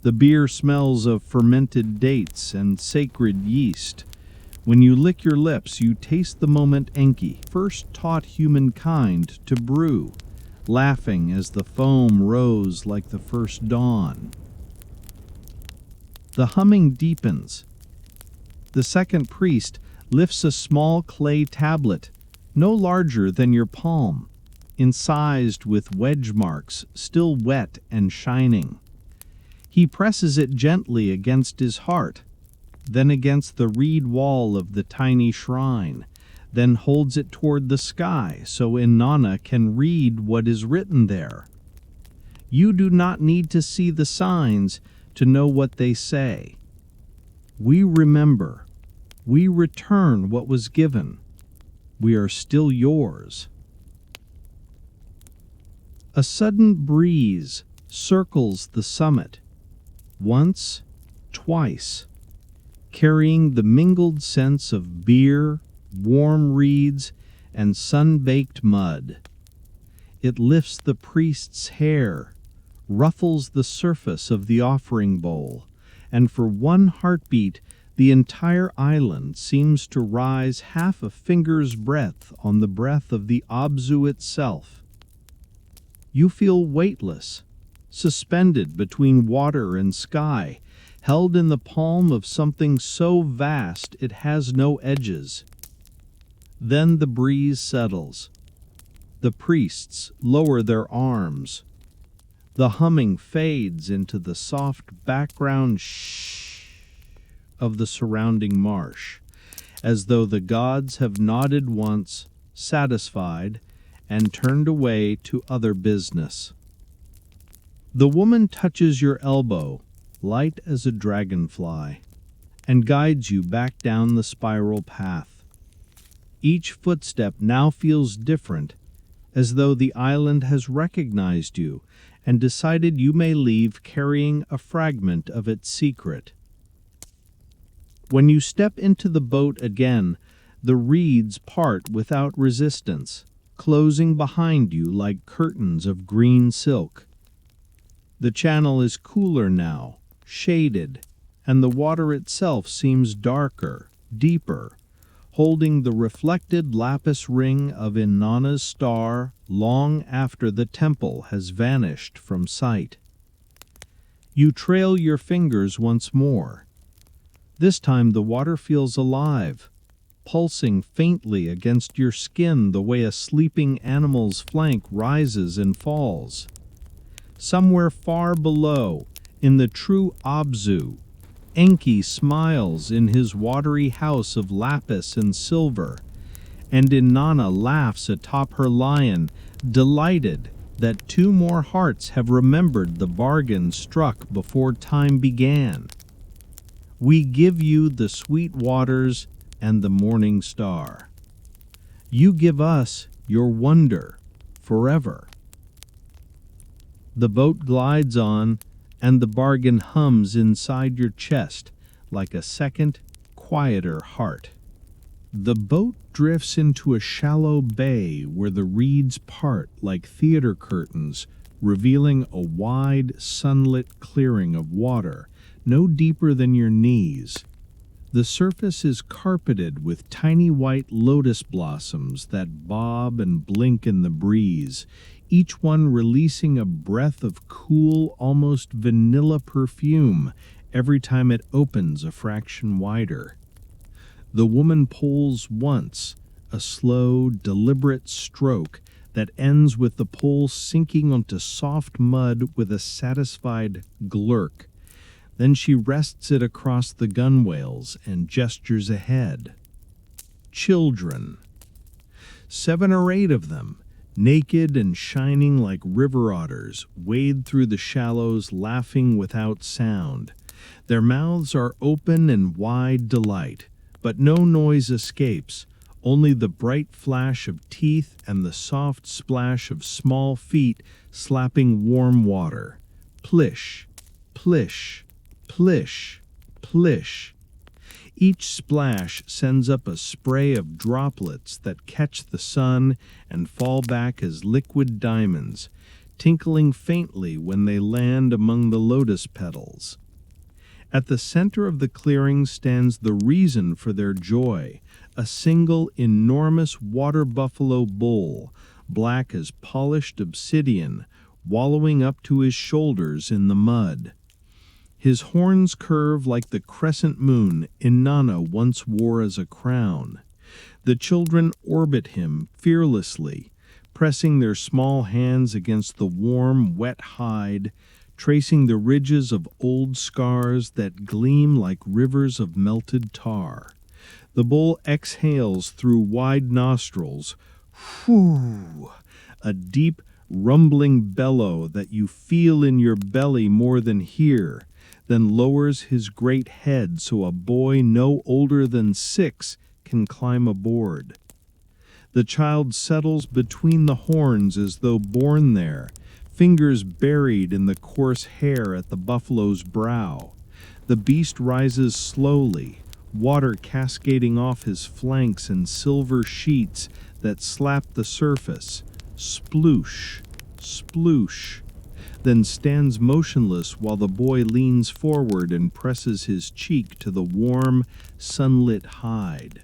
The beer smells of fermented dates and sacred yeast. When you lick your lips, you taste the moment Enki first taught humankind to brew, laughing as the foam rose like the first dawn. The humming deepens. The second priest lifts a small clay tablet, no larger than your palm, incised with wedge marks, still wet and shining. He presses it gently against his heart, then against the reed wall of the tiny shrine, then holds it toward the sky so Inanna can read what is written there. You do not need to see the signs to know what they say. We remember. We return what was given. We are still yours. A sudden breeze circles the summit, once, twice, carrying the mingled scents of beer, warm reeds, and sun-baked mud. It lifts the priest's hair, ruffles the surface of the offering bowl, and for one heartbeat, the entire island seems to rise half a finger's breadth on the breath of the Abzu itself. You feel weightless, suspended between water and sky, held in the palm of something so vast it has no edges. Then the breeze settles. The priests lower their arms. The humming fades into the soft background shh of the surrounding marsh, as though the gods have nodded once, satisfied, and turned away to other business. The woman touches your elbow, light as a dragonfly, and guides you back down the spiral path. Each footstep now feels different, as though the island has recognized you and decided you may leave carrying a fragment of its secret. When you step into the boat again, the reeds part without resistance, closing behind you like curtains of green silk. The channel is cooler now, shaded, and the water itself seems darker, deeper, holding the reflected lapis ring of Inanna's star long after the temple has vanished from sight. You trail your fingers once more. This time the water feels alive, pulsing faintly against your skin the way a sleeping animal's flank rises and falls. Somewhere far below, in the true Abzu, Enki smiles in his watery house of lapis and silver, and Inanna laughs atop her lion, delighted that 2 more hearts have remembered the bargain struck before time began. We give you the sweet waters and the morning star. You give us your wonder forever. The boat glides on, and the bargain hums inside your chest like a second, quieter heart. The boat drifts into a shallow bay where the reeds part like theater curtains, revealing a wide, sunlit clearing of water, no deeper than your knees. The surface is carpeted with tiny white lotus blossoms that bob and blink in the breeze, each one releasing a breath of cool, almost vanilla perfume every time it opens a fraction wider. The woman pulls once, a slow, deliberate stroke that ends with the pole sinking onto soft mud with a satisfied glurk. Then she rests it across the gunwales and gestures ahead. Children. 7 or 8 of them, naked and shining like river otters, wade through the shallows, laughing without sound. Their mouths are open in wide delight, but no noise escapes, only the bright flash of teeth and the soft splash of small feet slapping warm water. Plish, plish, plish, plish. Each splash sends up a spray of droplets that catch the sun and fall back as liquid diamonds, tinkling faintly when they land among the lotus petals. At the center of the clearing stands the reason for their joy, a single enormous water buffalo bull, black as polished obsidian, wallowing up to his shoulders in the mud. His horns curve like the crescent moon Inanna once wore as a crown. The children orbit him fearlessly, pressing their small hands against the warm, wet hide, tracing the ridges of old scars that gleam like rivers of melted tar. The bull exhales through wide nostrils, whew, a deep, rumbling bellow that you feel in your belly more than hear, then lowers his great head so a boy no older than 6 can climb aboard. The child settles between the horns as though born there, fingers buried in the coarse hair at the buffalo's brow. The beast rises slowly, water cascading off his flanks in silver sheets that slap the surface. Sploosh, sploosh, then stands motionless while the boy leans forward and presses his cheek to the warm, sunlit hide.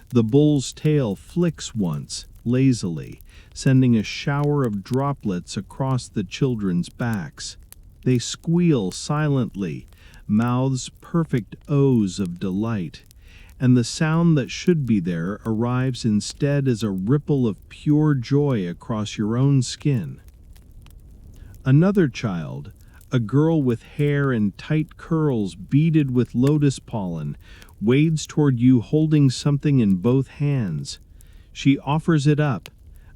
The bull's tail flicks once, lazily, sending a shower of droplets across the children's backs. They squeal silently, mouths perfect O's of delight, and the sound that should be there arrives instead as a ripple of pure joy across your own skin. Another child, a girl with hair in tight curls beaded with lotus pollen, wades toward you holding something in both hands. She offers it up,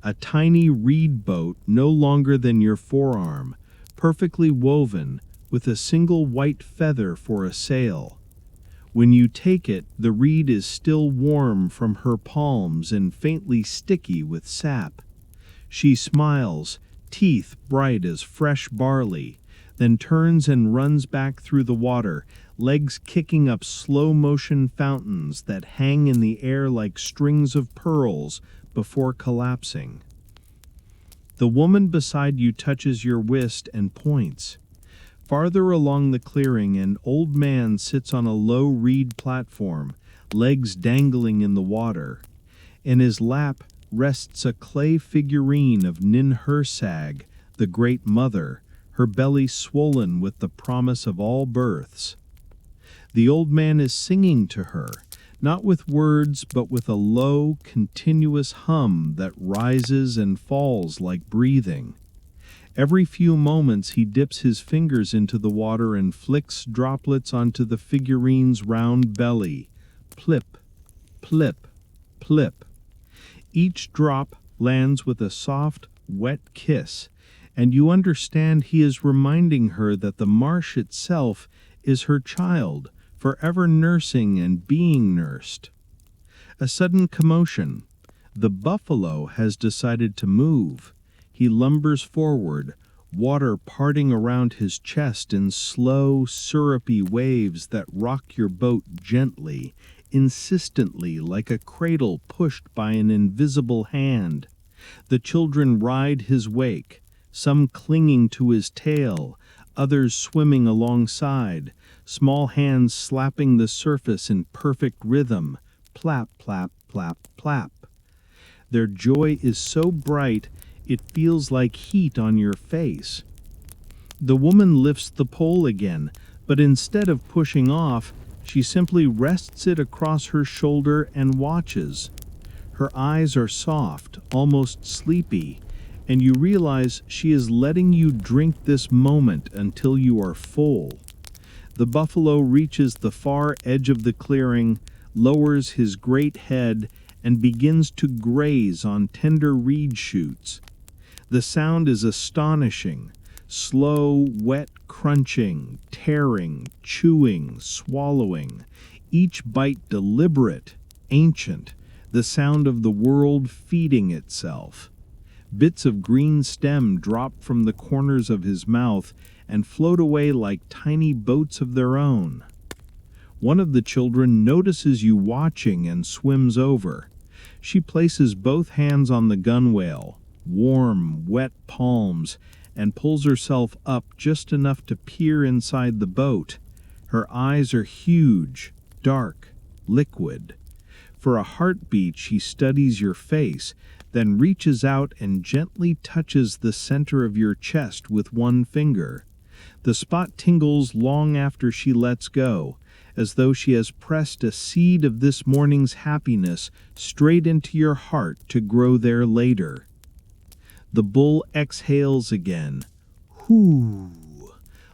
a tiny reed boat no longer than your forearm, perfectly woven, with a single white feather for a sail. When you take it, the reed is still warm from her palms and faintly sticky with sap. She smiles, teeth bright as fresh barley, then turns and runs back through the water, legs kicking up slow-motion fountains that hang in the air like strings of pearls before collapsing. The woman beside you touches your wrist and points. Farther along the clearing, an old man sits on a low reed platform, legs dangling in the water. In his lap rests a clay figurine of Ninhursag, the Great Mother, her belly swollen with the promise of all births. The old man is singing to her, not with words but with a low, continuous hum that rises and falls like breathing. Every few moments he dips his fingers into the water and flicks droplets onto the figurine's round belly. Plip, plip, plip. Each drop lands with a soft, wet kiss, and you understand he is reminding her that the marsh itself is her child, forever nursing and being nursed. A sudden commotion. The buffalo has decided to move. He lumbers forward, water parting around his chest in slow, syrupy waves that rock your boat gently, insistently, like a cradle pushed by an invisible hand. The children ride his wake, some clinging to his tail, others swimming alongside, small hands slapping the surface in perfect rhythm, plap, plap, plap, plap. Their joy is so bright it feels like heat on your face. The woman lifts the pole again, but instead of pushing off, she simply rests it across her shoulder and watches. Her eyes are soft, almost sleepy, and you realize she is letting you drink this moment until you are full. The buffalo reaches the far edge of the clearing, lowers his great head, and begins to graze on tender reed shoots. The sound is astonishing, slow, wet crunching, tearing, chewing, swallowing. each bite deliberate, ancient, the sound of the world feeding itself. Bits of green stem drop from the corners of his mouth and float away like tiny boats of their own. One of the children notices you watching and swims over. She places both hands on the gunwale, warm, wet palms, and pulls herself up just enough to peer inside the boat. Her eyes are huge, dark, liquid. For a heartbeat, she studies your face, then reaches out and gently touches the center of your chest with one finger. The spot tingles long after she lets go, as though she has pressed a seed of this morning's happiness straight into your heart to grow there later. The bull exhales again, whoo,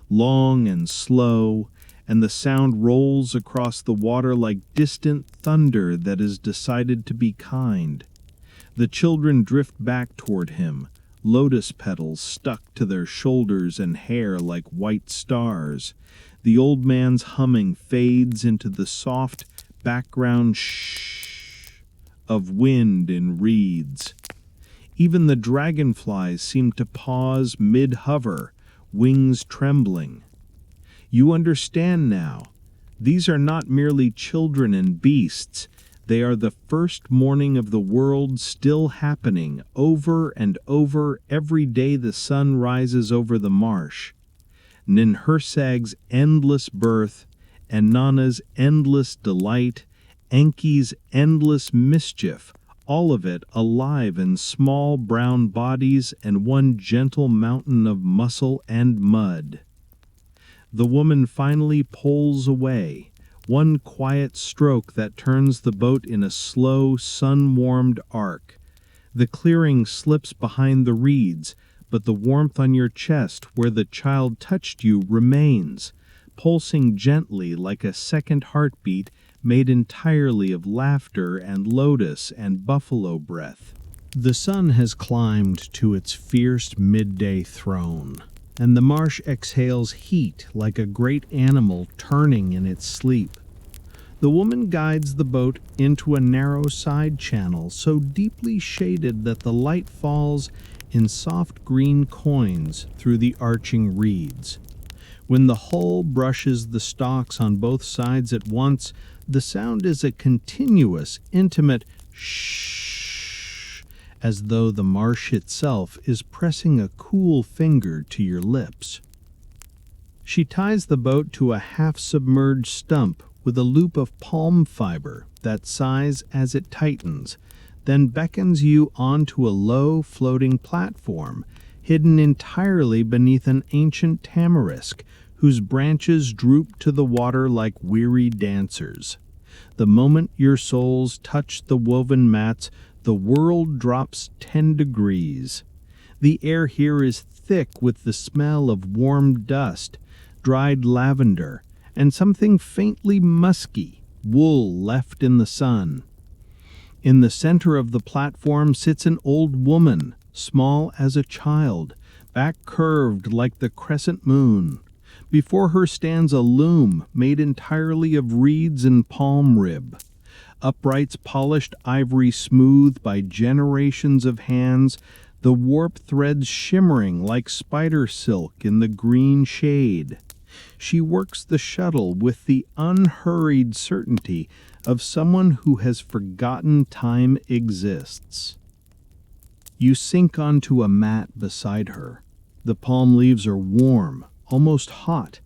long and slow, and the sound rolls across the water like distant thunder that has decided to be kind. The children drift back toward him, lotus petals stuck to their shoulders and hair like white stars. The old man's humming fades into the soft background shh of wind in reeds. Even the dragonflies seem to pause mid-hover, wings trembling. You understand now. These are not merely children and beasts. They are the first morning of the world still happening over and over every day the sun rises over the marsh. Ninhursag's endless birth, Ennana's endless delight, Enki's endless mischief, all of it alive in small brown bodies and one gentle mountain of muscle and mud. The woman finally pulls away, one quiet stroke that turns the boat in a slow, sun-warmed arc. The clearing slips behind the reeds, but the warmth on your chest where the child touched you remains, pulsing gently like a second heartbeat made entirely of laughter and lotus and buffalo breath. The sun has climbed to its fierce midday throne, and the marsh exhales heat like a great animal turning in its sleep. The woman guides the boat into a narrow side channel so deeply shaded that the light falls in soft green coins through the arching reeds. When the hull brushes the stalks on both sides at once, the sound is a continuous, intimate shh, as though the marsh itself is pressing a cool finger to your lips. She ties the boat to a half-submerged stump with a loop of palm fiber that sighs as it tightens, then beckons you onto a low, floating platform, hidden entirely beneath an ancient tamarisk, whose branches droop to the water like weary dancers. The moment your soles touch the woven mats, the world drops 10 degrees. The air here is thick with the smell of warm dust, dried lavender, and something faintly musky, wool left in the sun. In the center of the platform sits an old woman, small as a child, back curved like the crescent moon. Before her stands a loom made entirely of reeds and palm rib. Uprights polished ivory smooth by generations of hands, the warp threads shimmering like spider silk in the green shade. She works the shuttle with the unhurried certainty of someone who has forgotten time exists. You sink onto a mat beside her. The palm leaves are warm, almost hot,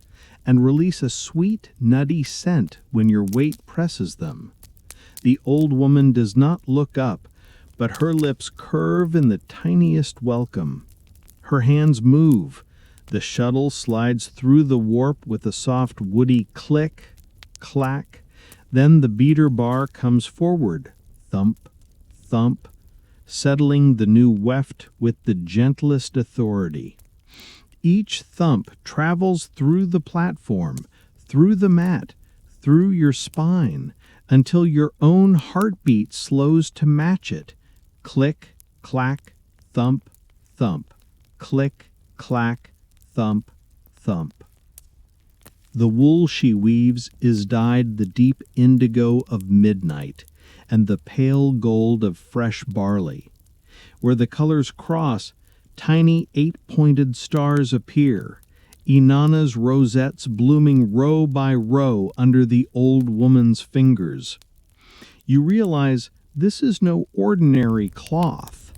and release a sweet, nutty scent when your weight presses them. The old woman does not look up, but her lips curve in the tiniest welcome. Her hands move. The shuttle slides through the warp with a soft woody click, clack. Then the beater bar comes forward, thump, thump, settling the new weft with the gentlest authority. Each thump travels through the platform, through the mat, through your spine, until your own heartbeat slows to match it. Click, clack, thump, thump. Click, clack, thump, thump. The wool she weaves is dyed the deep indigo of midnight and the pale gold of fresh barley. Where the colors cross, tiny eight-pointed stars appear, Inanna's rosettes blooming row by row under the old woman's fingers. You realize this is no ordinary cloth.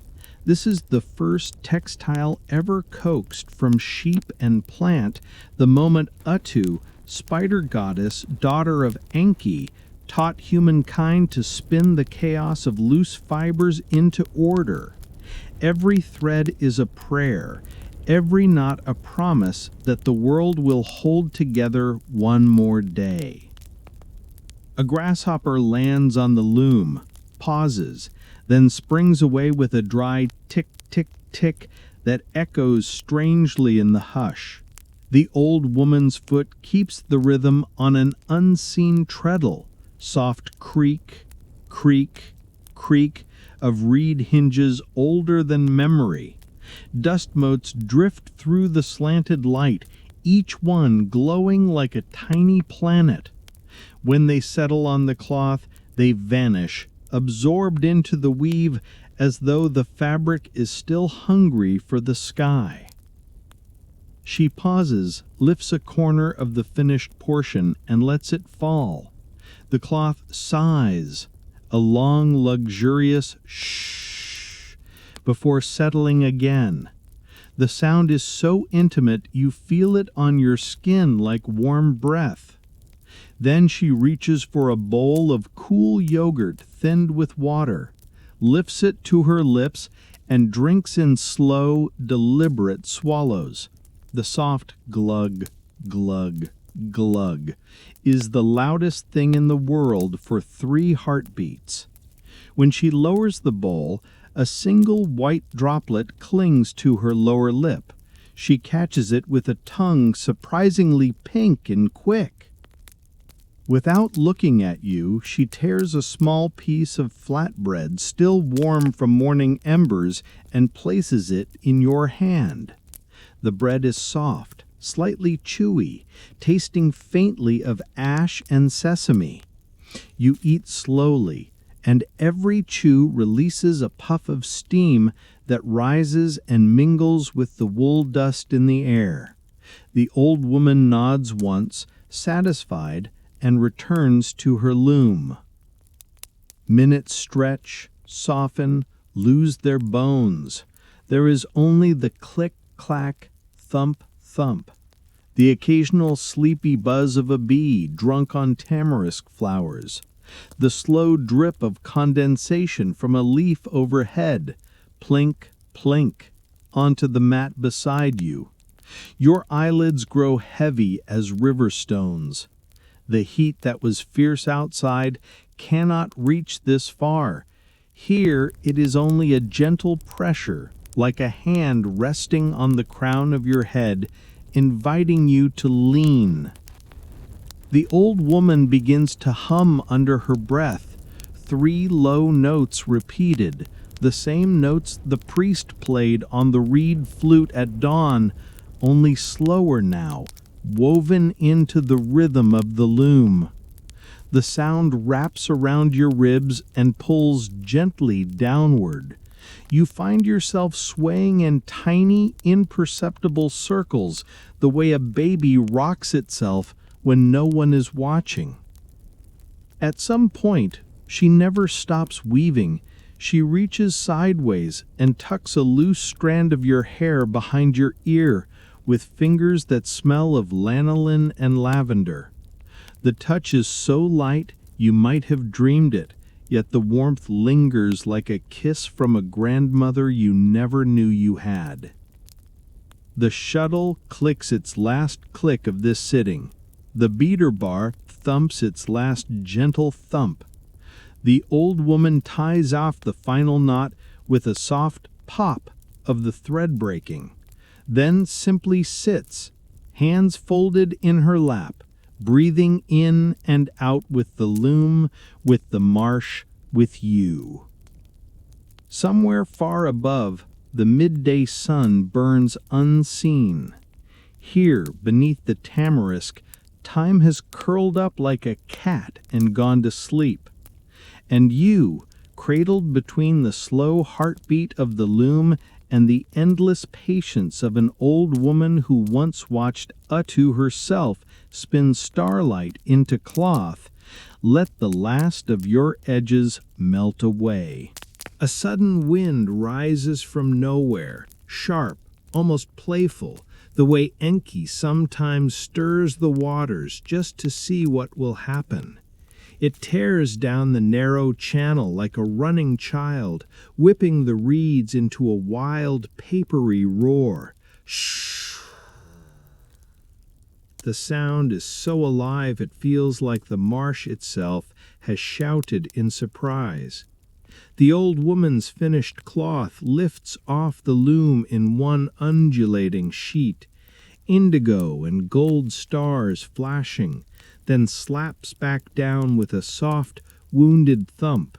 This is the first textile ever coaxed from sheep and plant the moment Utu, spider goddess, daughter of Enki, taught humankind to spin the chaos of loose fibers into order. Every thread is a prayer, every knot a promise that the world will hold together one more day. A grasshopper lands on the loom, pauses, then springs away with a dry tick, tick, tick that echoes strangely in the hush. The old woman's foot keeps the rhythm on an unseen treadle, soft creak, creak, creak of reed hinges older than memory. Dust motes drift through the slanted light, each one glowing like a tiny planet. When they settle on the cloth, they vanish, absorbed into the weave as though the fabric is still hungry for the sky. She pauses, lifts a corner of the finished portion, and lets it fall. The cloth sighs, a long, luxurious shh, before settling again. The sound is so intimate you feel it on your skin like warm breath. Then she reaches for a bowl of cool yogurt thinned with water, lifts it to her lips, and drinks in slow, deliberate swallows. The soft glug, glug, glug is the loudest thing in the world for 3 heartbeats. When she lowers the bowl, a single white droplet clings to her lower lip. She catches it with a tongue surprisingly pink and quick. Without looking at you, she tears a small piece of flatbread still warm from morning embers and places it in your hand. The bread is soft, slightly chewy, tasting faintly of ash and sesame. You eat slowly, and every chew releases a puff of steam that rises and mingles with the wool dust in the air. The old woman nods once, satisfied, and returns to her loom. Minutes stretch, soften, lose their bones. There is only the click, clack, thump, thump, the occasional sleepy buzz of a bee drunk on tamarisk flowers, the slow drip of condensation from a leaf overhead, plink, plink, onto the mat beside you. Your eyelids grow heavy as river stones. The heat that was fierce outside cannot reach this far. Here it is only a gentle pressure, like a hand resting on the crown of your head, inviting you to lean. The old woman begins to hum under her breath, 3 low notes repeated, the same notes the priest played on the reed flute at dawn, only slower now, woven into the rhythm of the loom. The sound wraps around your ribs and pulls gently downward. You find yourself swaying in tiny, imperceptible circles, the way a baby rocks itself when no one is watching. At some point, she never stops weaving. She reaches sideways and tucks a loose strand of your hair behind your ear, with fingers that smell of lanolin and lavender. The touch is so light you might have dreamed it, yet the warmth lingers like a kiss from a grandmother you never knew you had. The shuttle clicks its last click of this sitting. The beater bar thumps its last gentle thump. The old woman ties off the final knot with a soft pop of the thread breaking, then simply sits, hands folded in her lap, breathing in and out with the loom, with the marsh, with you. Somewhere far above, the midday sun burns unseen. Here, beneath the tamarisk, Time has curled up like a cat and gone to sleep. And you, cradled between the slow heartbeat of the loom and the endless patience of an old woman who once watched Utu herself spin starlight into cloth, let the last of your edges melt away. A sudden wind rises from nowhere, sharp, almost playful, the way Enki sometimes stirs the waters just to see what will happen. It tears down the narrow channel like a running child, whipping the reeds into a wild, papery roar. Shh! The sound is so alive it feels like the marsh itself has shouted in surprise. The old woman's finished cloth lifts off the loom in one undulating sheet, indigo and gold stars flashing, then slaps back down with a soft, wounded thump.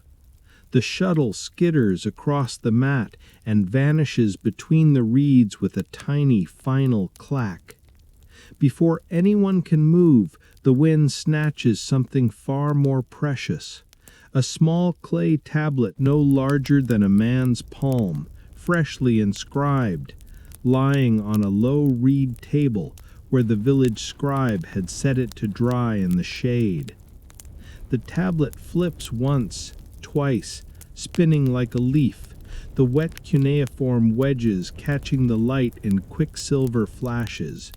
The shuttle skitters across the mat and vanishes between the reeds with a tiny final clack. Before anyone can move, the wind snatches something far more precious. A small clay tablet no larger than a man's palm, freshly inscribed, lying on a low reed table where the village scribe had set it to dry in the shade. The tablet flips once, twice, spinning like a leaf, the wet cuneiform wedges catching the light in quicksilver flashes.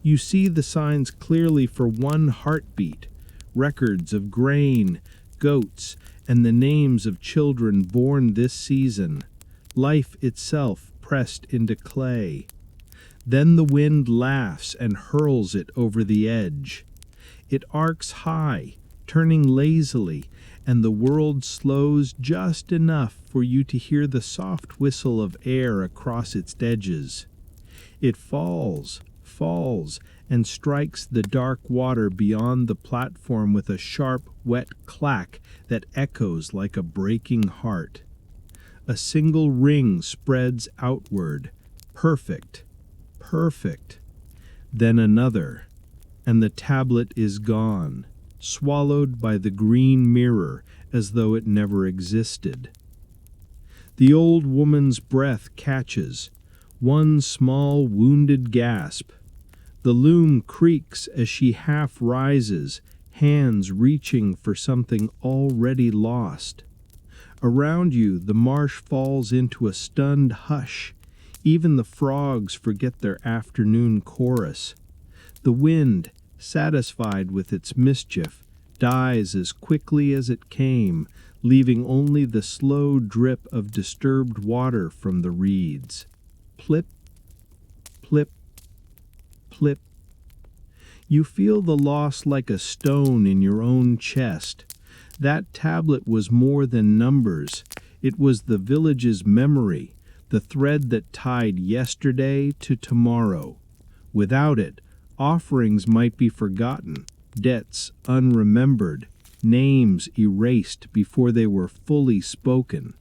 You see the signs clearly for one heartbeat, records of grain, goats, and the names of children born this season, life itself pressed into clay. Then the wind laughs and hurls it over the edge. It arcs high, turning lazily, and the world slows just enough for you to hear the soft whistle of air across its edges. It falls, and strikes the dark water beyond the platform with a sharp, wet clack that echoes like a breaking heart. A single ring spreads outward, perfect. Then another, and the tablet is gone, swallowed by the green mirror as though it never existed. The old woman's breath catches, one small wounded gasp. The loom creaks as she half rises, hands reaching for something already lost. Around you, the marsh falls into a stunned hush. Even the frogs forget their afternoon chorus. The wind, satisfied with its mischief, dies as quickly as it came, leaving only the slow drip of disturbed water from the reeds. Plip, plip, plip. You feel the loss like a stone in your own chest. That tablet was more than numbers. It was the village's memory, the thread that tied yesterday to tomorrow. Without it, offerings might be forgotten, debts unremembered, names erased before they were fully spoken.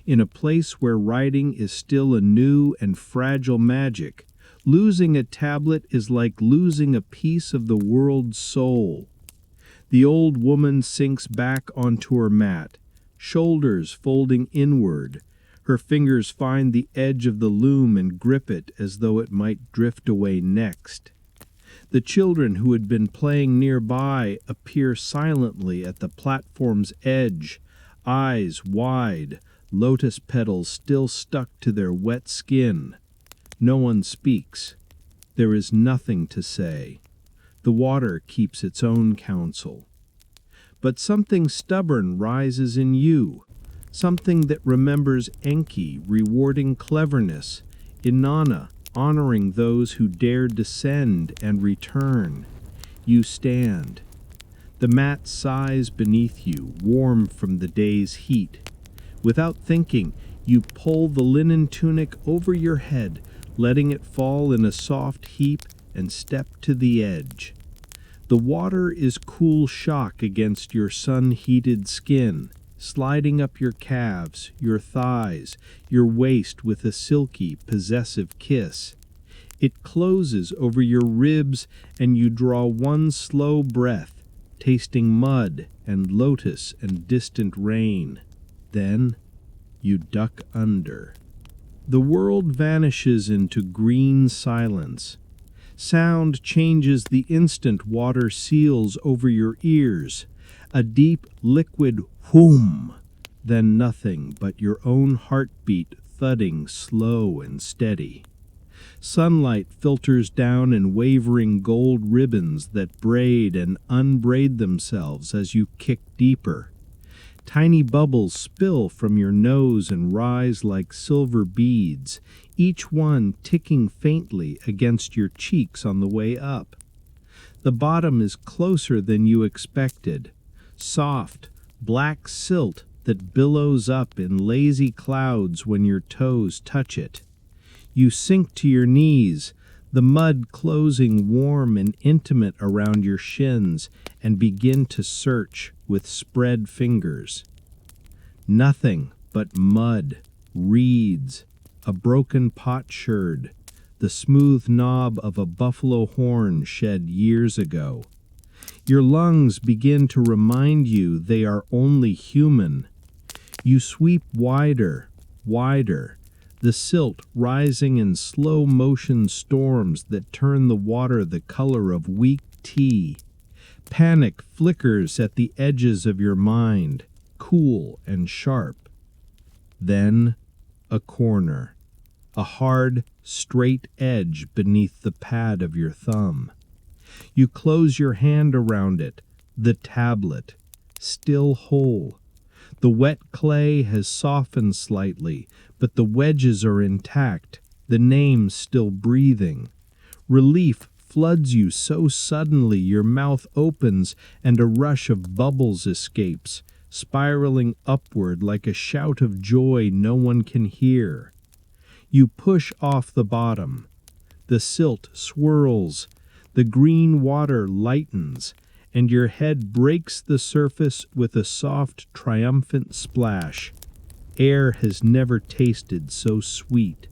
In a place where writing is still a new and fragile magic, losing a tablet is like losing a piece of the world's soul. The old woman sinks back onto her mat, shoulders folding inward. Her fingers find the edge of the loom and grip it as though it might drift away next. The children who had been playing nearby appear silently at the platform's edge, eyes wide, lotus petals still stuck to their wet skin. No one speaks. There is nothing to say. The water keeps its own counsel. But something stubborn rises in you, something that remembers Enki rewarding cleverness, Inanna honoring those who dare descend and return. You stand. The mat sighs beneath you, warm from the day's heat. Without thinking, you pull the linen tunic over your head, letting it fall in a soft heap, and step to the edge. The water is cool shock against your sun-heated skin, sliding up your calves, your thighs, your waist with a silky, possessive kiss. It closes over your ribs, and you draw one slow breath, tasting mud and lotus and distant rain. Then you duck under. The world vanishes into green silence. Sound changes the instant water seals over your ears. A deep, liquid whoom, then nothing but your own heartbeat thudding slow and steady. Sunlight filters down in wavering gold ribbons that braid and unbraid themselves as you kick deeper. Tiny bubbles spill from your nose and rise like silver beads, each one ticking faintly against your cheeks on the way up. The bottom is closer than you expected. Soft, black silt that billows up in lazy clouds when your toes touch it. You sink to your knees, the mud closing warm and intimate around your shins, and begin to search with spread fingers. Nothing but mud, reeds, a broken potsherd, the smooth knob of a buffalo horn shed years ago. Your lungs begin to remind you they are only human. You sweep wider, wider, the silt rising in slow-motion storms that turn the water the color of weak tea. Panic flickers at the edges of your mind, cool and sharp. Then a corner, a hard, straight edge beneath the pad of your thumb. You close your hand around it, the tablet, still whole. The wet clay has softened slightly, but the wedges are intact, the name still breathing. Relief floods you so suddenly your mouth opens and a rush of bubbles escapes, spiraling upward like a shout of joy no one can hear. You push off the bottom. The silt swirls, the green water lightens, and your head breaks the surface with a soft, triumphant splash. Air has never tasted so sweet.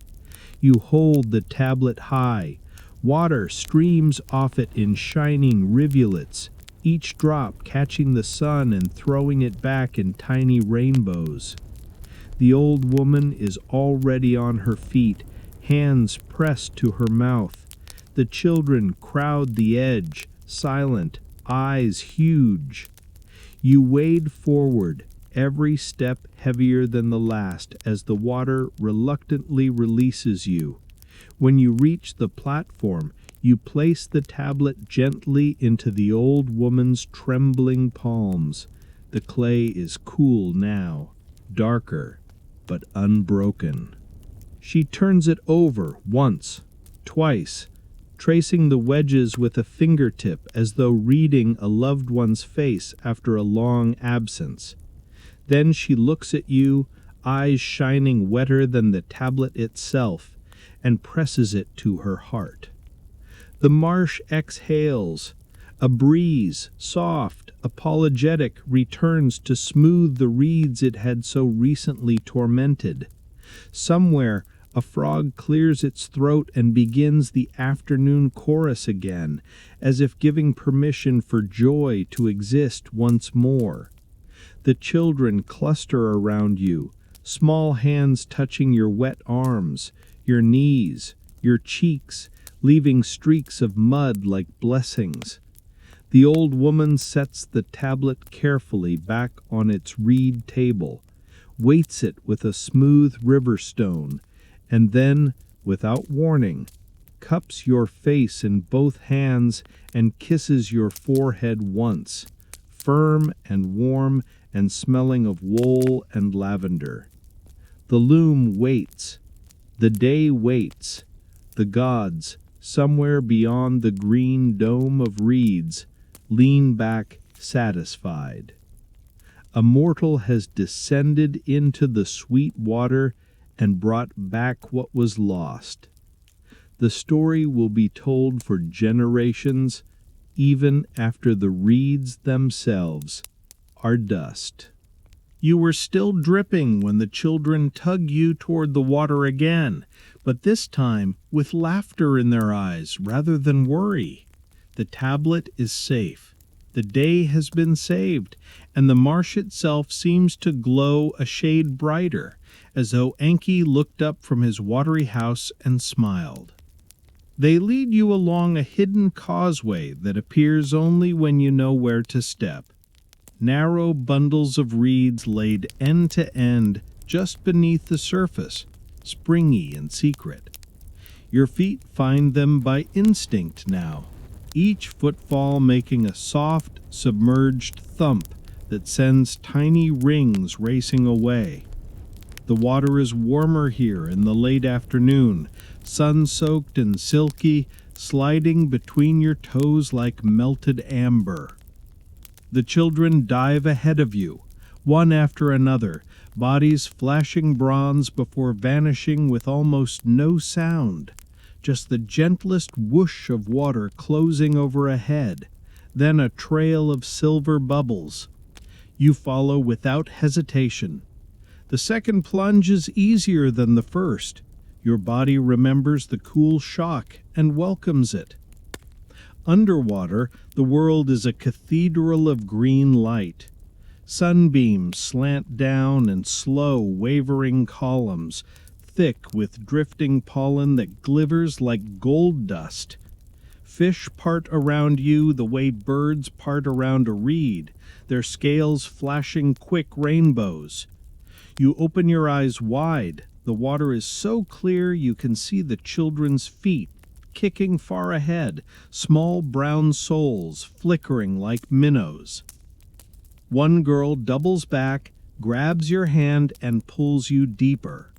You hold the tablet high. Water streams off it in shining rivulets, each drop catching the sun and throwing it back in tiny rainbows. The old woman is already on her feet, hands pressed to her mouth. The children crowd the edge, silent, eyes huge. You wade forward, every step heavier than the last as the water reluctantly releases you. When you reach the platform, you place the tablet gently into the old woman's trembling palms. The clay is cool now, darker, but unbroken. She turns it over once, twice, tracing the wedges with a fingertip as though reading a loved one's face after a long absence. Then she looks at you, eyes shining wetter than the tablet itself, and presses it to her heart. The marsh exhales. A breeze, soft, apologetic, returns to smooth the reeds it had so recently tormented. Somewhere, a frog clears its throat and begins the afternoon chorus again, as if giving permission for joy to exist once more. The children cluster around you, small hands touching your wet arms, your knees, your cheeks, leaving streaks of mud like blessings. The old woman sets the tablet carefully back on its reed table, weights it with a smooth river stone, and then, without warning, cups your face in both hands and kisses your forehead once, firm and warm and smelling of wool and lavender. The loom waits. The day waits. The gods, somewhere beyond the green dome of reeds, lean back satisfied. A mortal has descended into the sweet water and brought back what was lost. The story will be told for generations, even after the reeds themselves are dust. You were still dripping when the children tug you toward the water again, but this time with laughter in their eyes rather than worry. The tablet is safe. The day has been saved, and the marsh itself seems to glow a shade brighter, as though Enki looked up from his watery house and smiled. They lead you along a hidden causeway that appears only when you know where to step. Narrow bundles of reeds laid end to end just beneath the surface, springy and secret. Your feet find them by instinct now, each footfall making a soft, submerged thump that sends tiny rings racing away. The water is warmer here in the late afternoon, sun-soaked and silky, sliding between your toes like melted amber. The children dive ahead of you, one after another, bodies flashing bronze before vanishing with almost no sound, just the gentlest whoosh of water closing over a head, then a trail of silver bubbles. You follow without hesitation. The second plunge is easier than the first. Your body remembers the cool shock and welcomes it. Underwater, the world is a cathedral of green light. Sunbeams slant down in slow, wavering columns, thick with drifting pollen that glitters like gold dust. Fish part around you the way birds part around a reed, their scales flashing quick rainbows. You open your eyes wide. The water is so clear you can see the children's feet kicking far ahead, small brown soles flickering like minnows. One girl doubles back, grabs your hand, and pulls you deeper.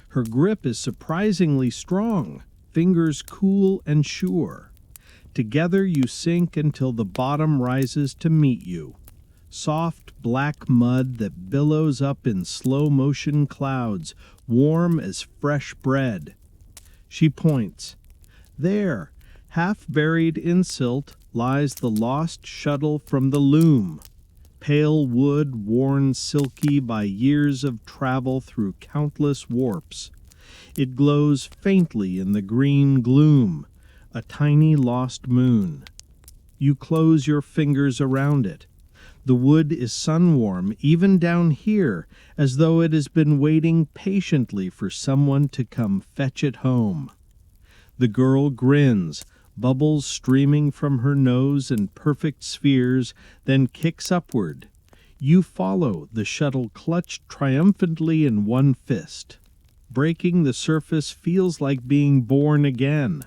Her grip is surprisingly strong, fingers cool and sure. Together you sink until the bottom rises to meet you. Soft black mud that billows up in slow-motion clouds, warm as fresh bread. She points. There, half buried in silt, lies the lost shuttle from the loom. Pale wood worn silky by years of travel through countless warps. It glows faintly in the green gloom, a tiny lost moon. You close your fingers around it. The wood is sun-warm even down here, as though it has been waiting patiently for someone to come fetch it home. The girl grins, bubbles streaming from her nose in perfect spheres, then kicks upward. You follow, the shuttle clutched triumphantly in one fist. Breaking the surface feels like being born again.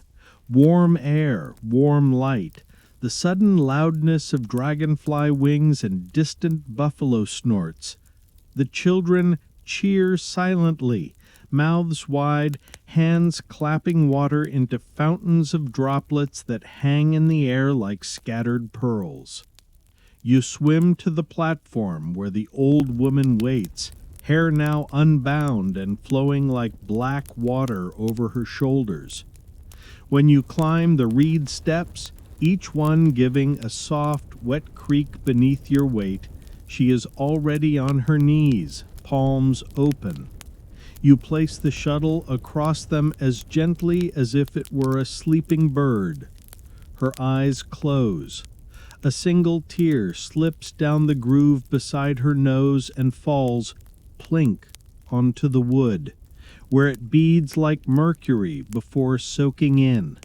Warm air, warm light, the sudden loudness of dragonfly wings and distant buffalo snorts. The children cheer silently, mouths wide, hands clapping water into fountains of droplets that hang in the air like scattered pearls. You swim to the platform where the old woman waits, hair now unbound and flowing like black water over her shoulders. When you climb the reed steps, each one giving a soft, wet creak beneath your weight, she is already on her knees, palms open. You place the shuttle across them as gently as if it were a sleeping bird. Her eyes close. A single tear slips down the groove beside her nose and falls, plink, onto the wood, where it beads like mercury before soaking in.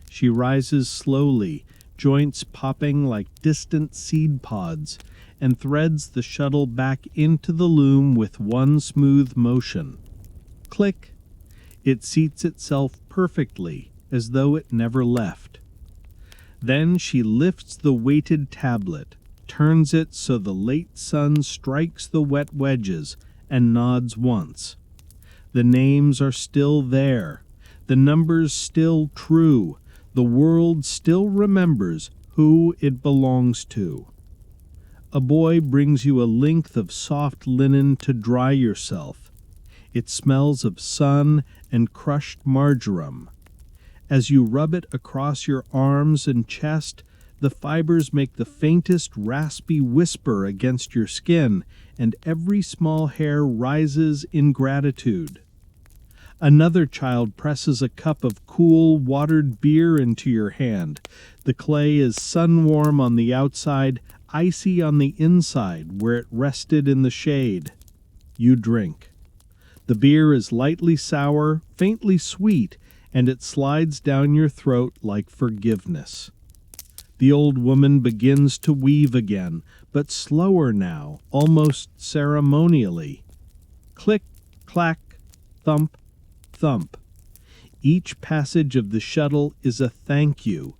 She rises slowly, joints popping like distant seed pods, and threads the shuttle back into the loom with one smooth motion. Click! It seats itself perfectly, as though it never left. Then she lifts the weighted tablet, turns it so the late sun strikes the wet wedges, and nods once. The names are still there, the numbers still true, the world still remembers who it belongs to. A boy brings you a length of soft linen to dry yourself. It smells of sun and crushed marjoram. As you rub it across your arms and chest, the fibers make the faintest raspy whisper against your skin, and every small hair rises in gratitude. Another child presses a cup of cool, watered beer into your hand. The clay is sun-warm on the outside, icy on the inside where it rested in the shade. You drink. The beer is lightly sour, faintly sweet, and it slides down your throat like forgiveness. The old woman begins to weave again, but slower now, almost ceremonially. Click, clack, thump, thump. Each passage of the shuttle is a thank you.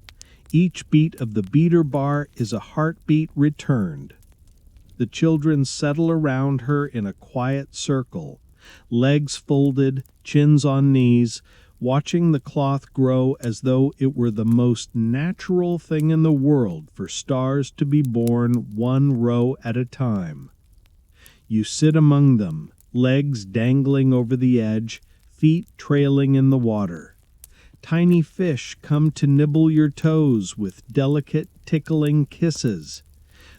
Each beat of the beater bar is a heartbeat returned. The children settle around her in a quiet circle, legs folded, chins on knees, watching the cloth grow as though it were the most natural thing in the world for stars to be born one row at a time. You sit among them, legs dangling over the edge, feet trailing in the water. Tiny fish come to nibble your toes with delicate, tickling kisses.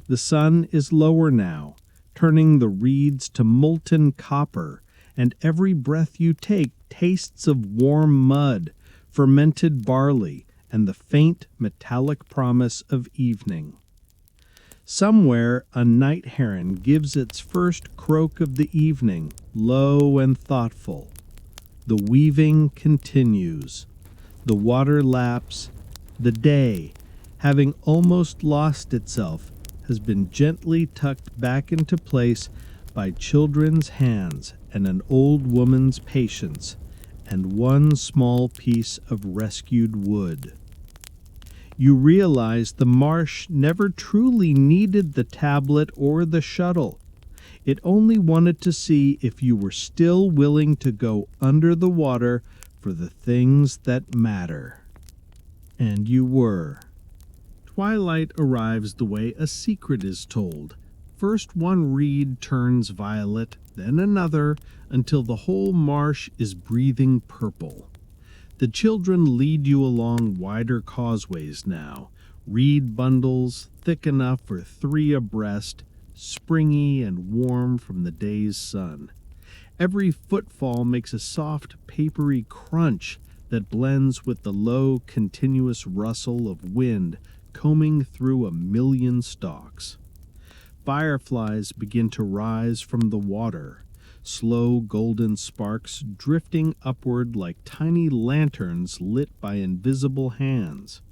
The sun is lower now, turning the reeds to molten copper, and every breath you take tastes of warm mud, fermented barley, and the faint metallic promise of evening. Somewhere a night heron gives its first croak of the evening, low and thoughtful. The weaving continues. The water laps. The day, having almost lost itself, has been gently tucked back into place by children's hands and an old woman's patience, and one small piece of rescued wood. You realize the marsh never truly needed the tablet or the shuttle. It only wanted to see if you were still willing to go under the water for the things that matter. And you were. Twilight arrives the way a secret is told. First one reed turns violet, then another, until the whole marsh is breathing purple. The children lead you along wider causeways now, reed bundles thick enough for 3 abreast, springy and warm from the day's sun. Every footfall makes a soft, papery crunch that blends with the low, continuous rustle of wind combing through a million stalks. Fireflies begin to rise from the water, slow golden sparks drifting upward like tiny lanterns lit by invisible hands.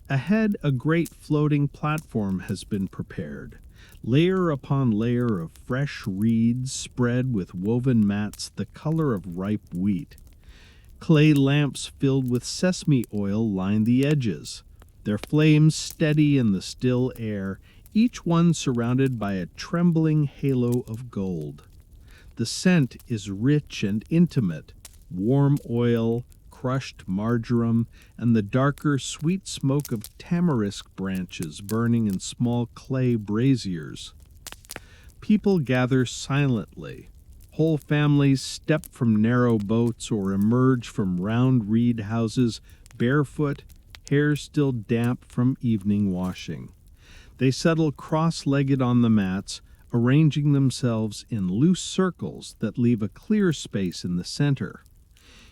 Ahead, a great floating platform has been prepared, layer upon layer of fresh reeds spread with woven mats the color of ripe wheat. Clay lamps filled with sesame oil line the edges, their flames steady in the still air, each one surrounded by a trembling halo of gold. The scent is rich and intimate, warm oil, crushed marjoram, and the darker sweet smoke of tamarisk branches burning in small clay braziers. People gather silently. Whole families step from narrow boats or emerge from round reed houses, barefoot, hair still damp from evening washing. They settle cross-legged on the mats, arranging themselves in loose circles that leave a clear space in the center.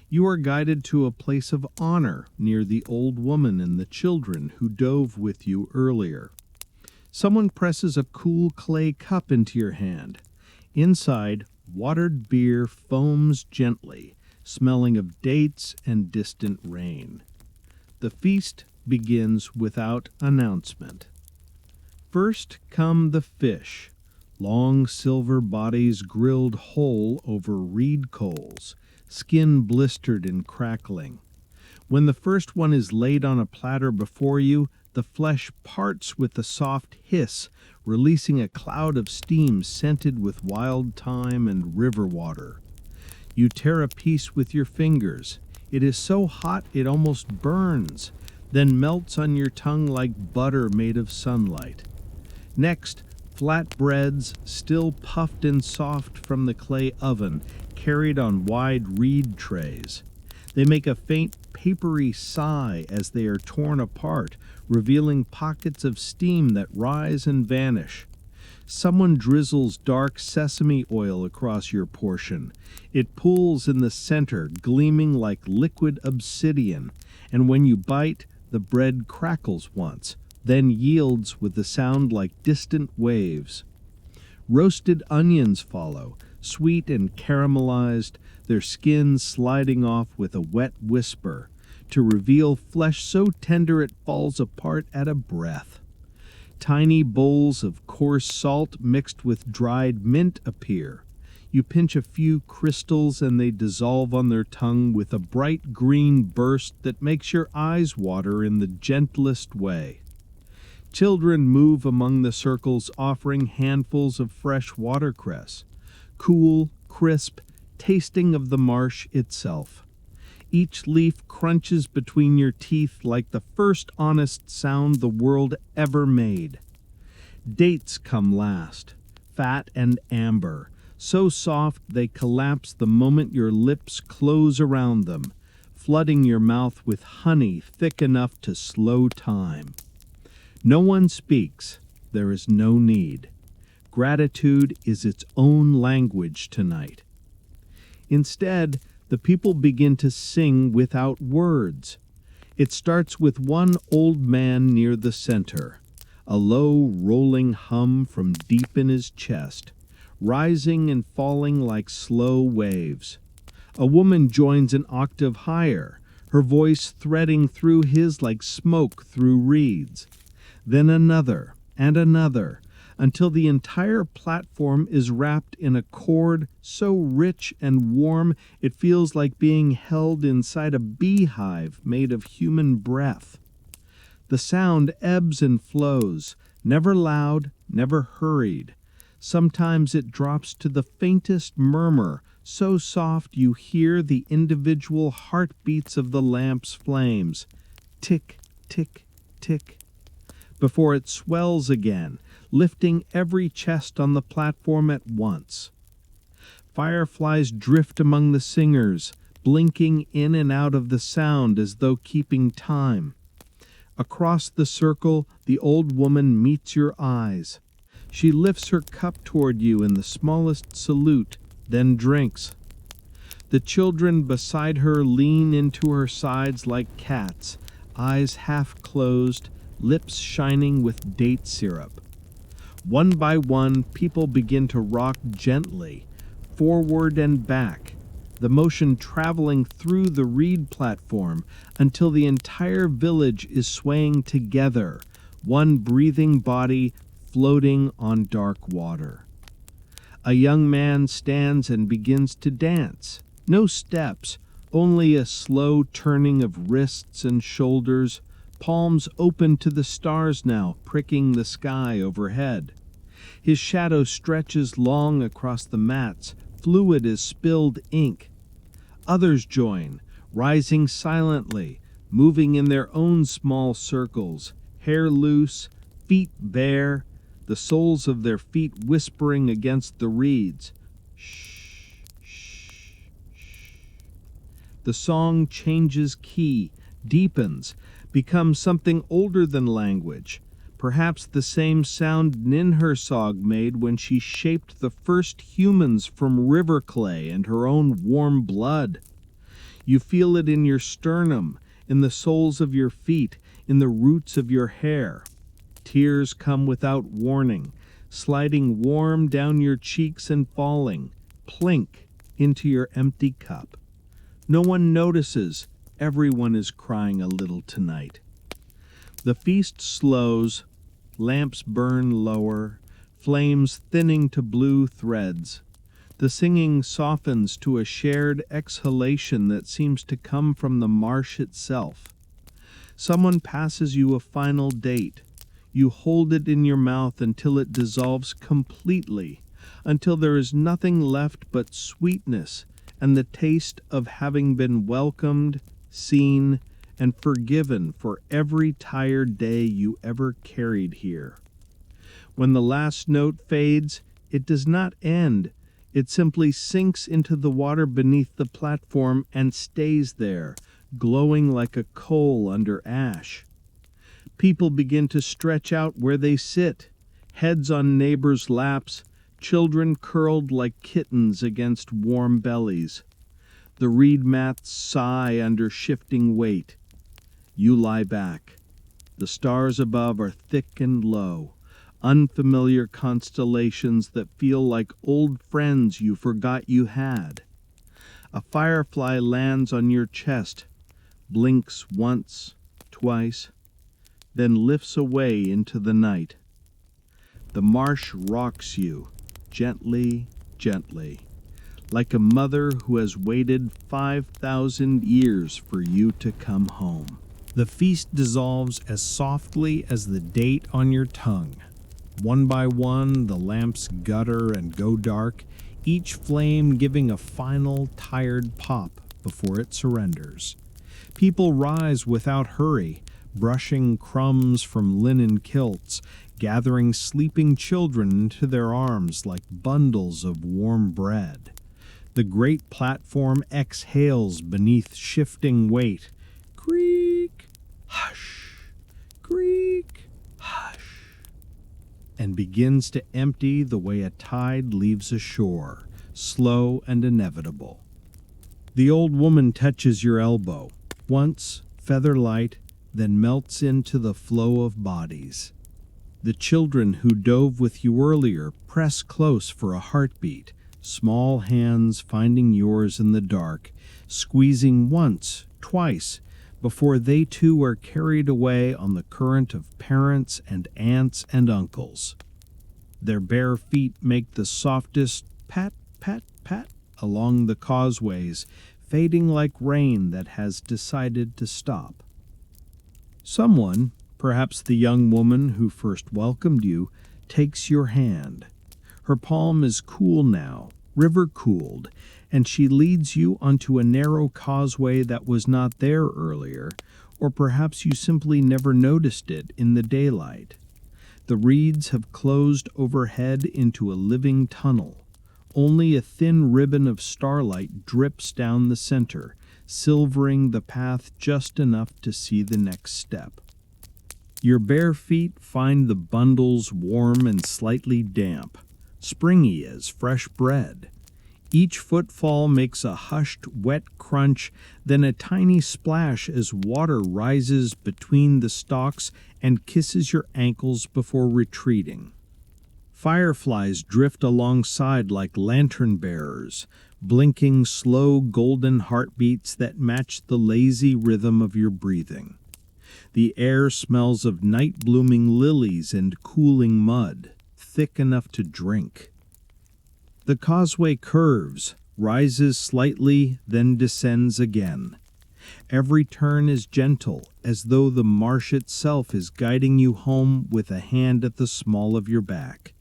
You are guided to a place of honor near the old woman and the children who dove with you earlier. Someone presses a cool clay cup into your hand. Inside, watered beer foams gently, smelling of dates and distant rain. The feast begins without announcement. First come the fish, long silver bodies grilled whole over reed coals, skin blistered and crackling. When the first one is laid on a platter before you, the flesh parts with a soft hiss, releasing a cloud of steam scented with wild thyme and river water. You tear a piece with your fingers. It is so hot it almost burns, then melts on your tongue like butter made of sunlight. Next, flat breads, still puffed and soft from the clay oven, carried on wide reed trays. They make a faint papery sigh as they are torn apart, revealing pockets of steam that rise and vanish. Someone drizzles dark sesame oil across your portion. It pools in the center, gleaming like liquid obsidian, and when you bite, the bread crackles once, then yields with a sound like distant waves. Roasted onions follow, sweet and caramelized, their skins sliding off with a wet whisper, to reveal flesh so tender it falls apart at a breath. Tiny bowls of coarse salt mixed with dried mint appear. You pinch a few crystals and they dissolve on their tongue with a bright green burst that makes your eyes water in the gentlest way. Children move among the circles offering handfuls of fresh watercress, cool, crisp, tasting of the marsh itself. Each leaf crunches between your teeth like the first honest sound the world ever made. Dates come last, fat and amber, so soft they collapse the moment your lips close around them, flooding your mouth with honey thick enough to slow time. No one speaks. There is no need. Gratitude is its own language tonight. Instead, the people begin to sing without words. It starts with one old man near the center, a low, rolling hum from deep in his chest, rising and falling like slow waves. A woman joins an octave higher, her voice threading through his like smoke through reeds. Then another, and another, until the entire platform is wrapped in a chord so rich and warm it feels like being held inside a beehive made of human breath. The sound ebbs and flows, never loud, never hurried. Sometimes it drops to the faintest murmur, so soft you hear the individual heartbeats of the lamp's flames. Tick, tick, tick. Before it swells again, lifting every chest on the platform at once. Fireflies drift among the singers, blinking in and out of the sound as though keeping time. Across the circle, the old woman meets your eyes. She lifts her cup toward you in the smallest salute, then drinks. The children beside her lean into her sides like cats, eyes half closed, lips shining with date syrup. One by one, people begin to rock gently, forward and back, the motion traveling through the reed platform until the entire village is swaying together, one breathing body floating on dark water. A young man stands and begins to dance. No steps, only a slow turning of wrists and shoulders, palms open to the stars now, pricking the sky overhead. His shadow stretches long across the mats, fluid as spilled ink. Others join, rising silently, moving in their own small circles, hair loose, feet bare, the soles of their feet whispering against the reeds. Shh, shh, shh. The song changes key, deepens, becomes something older than language, perhaps the same sound Ninhursag made when she shaped the first humans from river clay and her own warm blood. You feel it in your sternum, in the soles of your feet, in the roots of your hair. Tears come without warning, sliding warm down your cheeks and falling, plink, into your empty cup. No one notices. Everyone is crying a little tonight. The feast slows, lamps burn lower, flames thinning to blue threads. The singing softens to a shared exhalation that seems to come from the marsh itself. Someone passes you a final date. You hold it in your mouth until it dissolves completely, until there is nothing left but sweetness and the taste of having been welcomed, seen, and forgiven for every tired day you ever carried here. When the last note fades, it does not end. It simply sinks into the water beneath the platform and stays there, glowing like a coal under ash. People begin to stretch out where they sit, heads on neighbors' laps, children curled like kittens against warm bellies. The reed mats sigh under shifting weight. You lie back. The stars above are thick and low, unfamiliar constellations that feel like old friends you forgot you had. A firefly lands on your chest, blinks once, twice, then lifts away into the night. The marsh rocks you, gently, gently, like a mother who has waited 5,000 years for you to come home. The feast dissolves as softly as the date on your tongue. One by one, the lamps gutter and go dark, each flame giving a final, tired pop before it surrenders. People rise without hurry, brushing crumbs from linen kilts, gathering sleeping children into their arms like bundles of warm bread. The great platform exhales beneath shifting weight. Creak, hush, creak, hush, and begins to empty the way a tide leaves a shore, slow and inevitable. The old woman touches your elbow, once feather light, then melts into the flow of bodies. The children who dove with you earlier press close for a heartbeat, small hands finding yours in the dark, squeezing once, twice, before they too are carried away on the current of parents and aunts and uncles. Their bare feet make the softest pat, pat, pat along the causeways, fading like rain that has decided to stop. Someone, perhaps the young woman who first welcomed you, takes your hand. Her palm is cool now, river-cooled, and she leads you onto a narrow causeway that was not there earlier, or perhaps you simply never noticed it in the daylight. The reeds have closed overhead into a living tunnel. Only a thin ribbon of starlight drips down the center, silvering the path just enough to see the next step. Your bare feet find the bundles warm and slightly damp, springy as fresh bread. Each footfall makes a hushed, wet crunch, then a tiny splash as water rises between the stalks and kisses your ankles before retreating. Fireflies drift alongside like lantern bearers, blinking slow golden heartbeats that match the lazy rhythm of your breathing. The air smells of night-blooming lilies and cooling mud, thick enough to drink. The causeway curves, rises slightly, then descends again. Every turn is gentle, as though the marsh itself is guiding you home with a hand at the small of your back.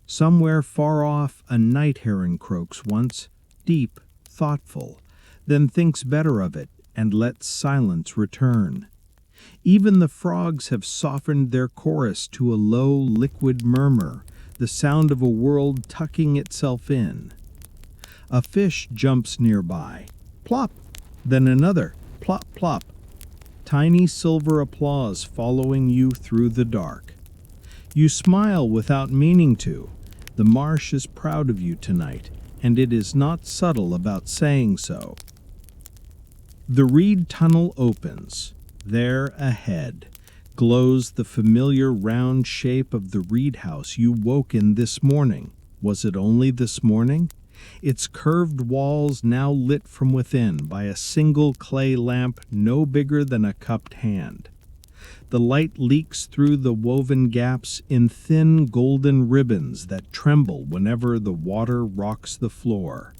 Somewhere far off, a night heron croaks once, deep, thoughtful, then thinks better of it and lets silence return. Even the frogs have softened their chorus to a low, liquid murmur, the sound of a world tucking itself in. A fish jumps nearby. Plop! Then another. Plop, plop. Tiny silver applause following you through the dark. You smile without meaning to. The marsh is proud of you tonight, and it is not subtle about saying so. The reed tunnel opens. There ahead glows the familiar round shape of the reed house you woke in this morning. Was it only this morning? Its curved walls now lit from within by a single clay lamp no bigger than a cupped hand. The light leaks through the woven gaps in thin golden ribbons that tremble whenever the water rocks the floor.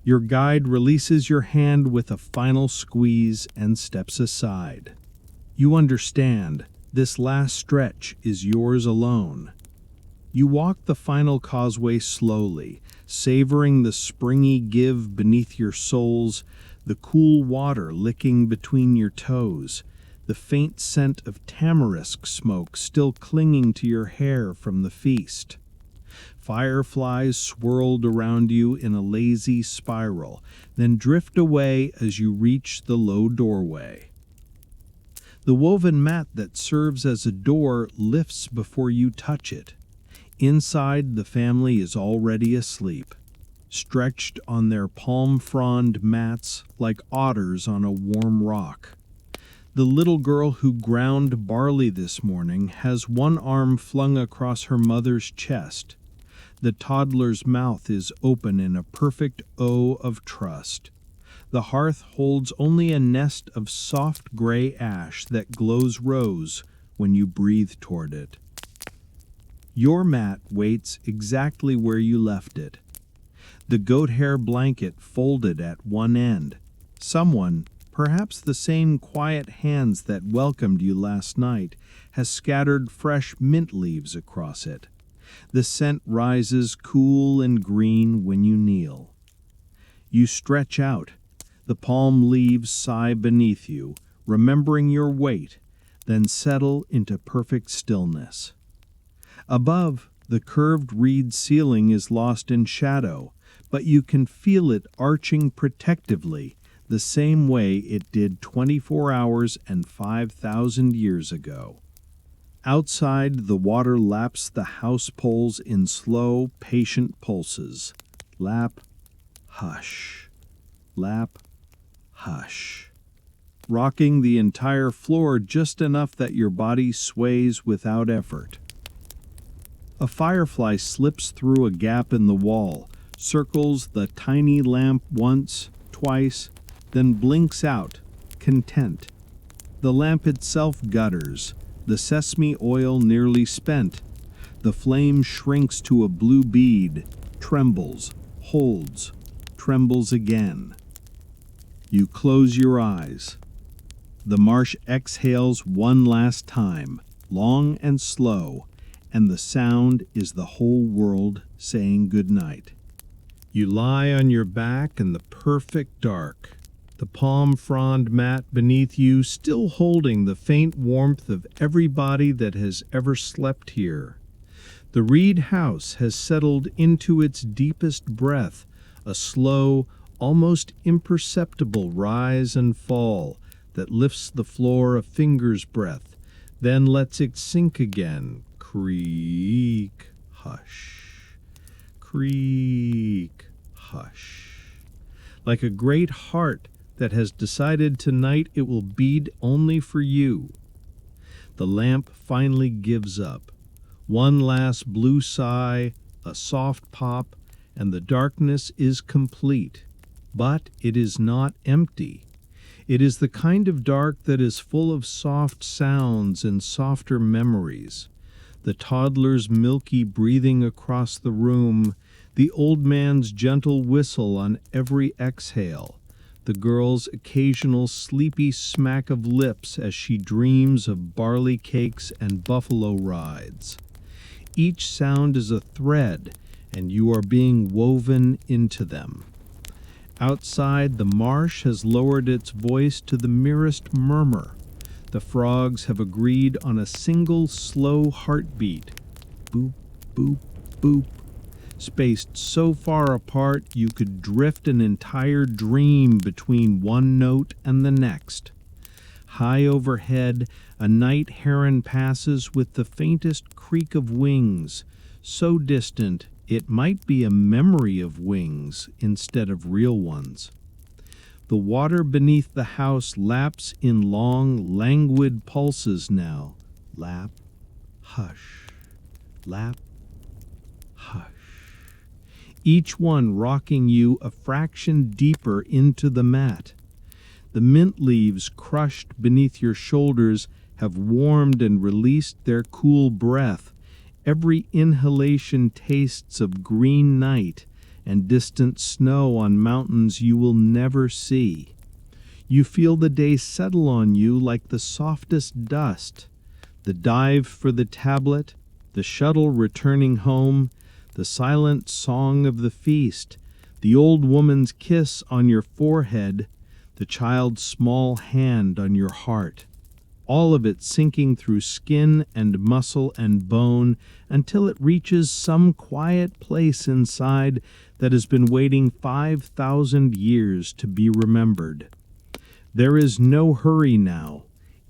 Your guide releases your hand with a final squeeze and steps aside. You understand, this last stretch is yours alone. You walk the final causeway slowly, savoring the springy give beneath your soles, the cool water licking between your toes, the faint scent of tamarisk smoke still clinging to your hair from the feast. Fireflies swirled around you in a lazy spiral, then drift away as you reach the low doorway. The woven mat that serves as a door lifts before you touch it. Inside, the family is already asleep, stretched on their palm frond mats like otters on a warm rock. The little girl who ground barley this morning has one arm flung across her mother's chest. The toddler's mouth is open in a perfect O of trust. The hearth holds only a nest of soft gray ash that glows rose when you breathe toward it. Your mat waits exactly where you left it. The goat hair blanket folded at one end. Someone, perhaps the same quiet hands that welcomed you last night, has scattered fresh mint leaves across it. The scent rises cool and green when you kneel. You stretch out. The palm leaves sigh beneath you, remembering your weight, then settle into perfect stillness. Above, the curved reed ceiling is lost in shadow, but you can feel it arching protectively the same way it did 24 hours and 5,000 years ago. Outside, the water laps the house poles in slow, patient pulses. Lap, hush. Lap, hush. Rocking the entire floor just enough that your body sways without effort. A firefly slips through a gap in the wall, circles the tiny lamp once, twice, then blinks out, content. The lamp itself gutters, the sesame oil nearly spent. The flame shrinks to a blue bead, trembles, holds, trembles again. You close your eyes. The marsh exhales one last time, long and slow, and the sound is the whole world saying good night. You lie on your back in the perfect dark, the palm frond mat beneath you still holding the faint warmth of every body that has ever slept here. The reed house has settled into its deepest breath, a slow, almost imperceptible rise and fall that lifts the floor a finger's breadth, then lets it sink again. Creak, hush. Creak, hush. Like a great heart that has decided tonight it will beat only for you. The lamp finally gives up. One last blue sigh, a soft pop, and the darkness is complete. But it is not empty. It is the kind of dark that is full of soft sounds and softer memories. The toddler's milky breathing across the room, the old man's gentle whistle on every exhale, the girl's occasional sleepy smack of lips as she dreams of barley cakes and buffalo rides. Each sound is a thread, and you are being woven into them. Outside, the marsh has lowered its voice to the merest murmur. The frogs have agreed on a single slow heartbeat. Boop, boop, boop. Spaced so far apart you could drift an entire dream between one note and the next. High overhead, a night heron passes with the faintest creak of wings, so distant it might be a memory of wings instead of real ones. The water beneath the house laps in long, languid pulses now. Lap, hush, lap, hush. Each one rocking you a fraction deeper into the mat. The mint leaves crushed beneath your shoulders have warmed and released their cool breath. Every inhalation tastes of green night and distant snow on mountains you will never see. You feel the day settle on you like the softest dust. The dive for the tablet, the shuttle returning home, the silent song of the feast, the old woman's kiss on your forehead, the child's small hand on your heart. All of it sinking through skin and muscle and bone until it reaches some quiet place inside that has been waiting 5,000 years to be remembered. There is no hurry now.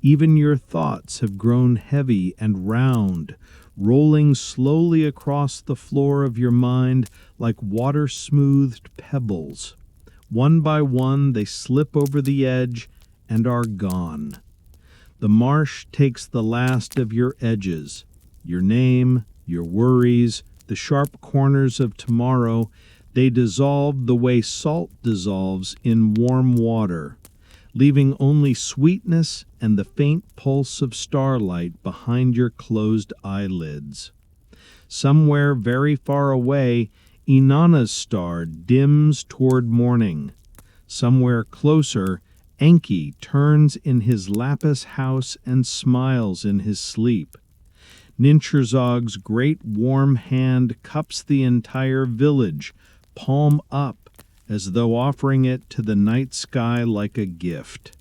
Even your thoughts have grown heavy and round, rolling slowly across the floor of your mind like water-smoothed pebbles. One by one, they slip over the edge and are gone. The marsh takes the last of your edges, your name, your worries, the sharp corners of tomorrow. They dissolve the way salt dissolves in warm water, leaving only sweetness and the faint pulse of starlight behind your closed eyelids. Somewhere very far away, Inanna's star dims toward morning. Somewhere closer, Enki turns in his lapis house and smiles in his sleep. Ninhursag's great warm hand cups the entire village, palm up, as though offering it to the night sky like a gift.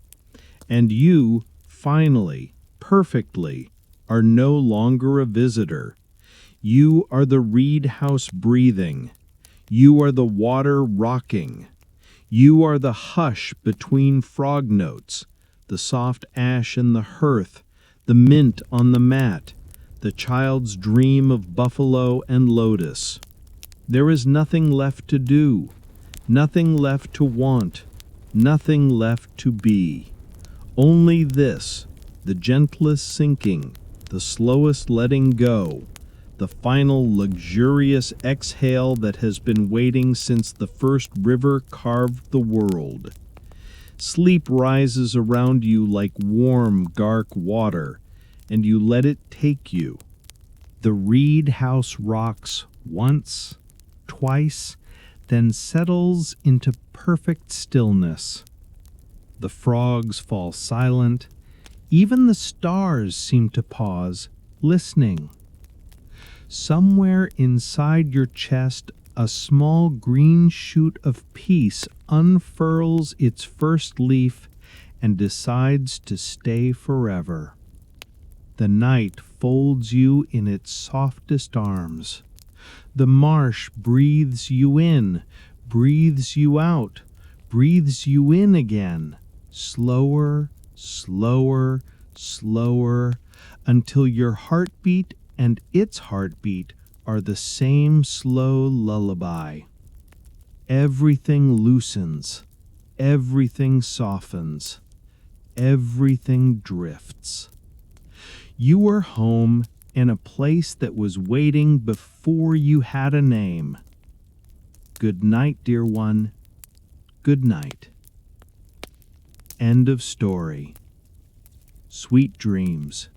And you, finally, perfectly, are no longer a visitor. You are the reed house breathing. You are the water rocking. You are the hush between frog notes, the soft ash in the hearth, the mint on the mat, the child's dream of buffalo and lotus. There is nothing left to do, nothing left to want, nothing left to be. Only this, the gentlest sinking, the slowest letting go, the final luxurious exhale that has been waiting since the first river carved the world. Sleep rises around you like warm, dark water, and you let it take you. The reed house rocks once, twice, then settles into perfect stillness. The frogs fall silent. Even the stars seem to pause, listening. Somewhere inside your chest, a small green shoot of peace unfurls its first leaf and decides to stay forever. The night folds you in its softest arms. The marsh breathes you in, breathes you out, breathes you in again, slower, slower, slower, until your heartbeat and its heartbeat are the same slow lullaby. Everything loosens, everything softens, everything drifts. You were home in a place that was waiting before you had a name. Good night, dear one. Good night. End of story. Sweet dreams.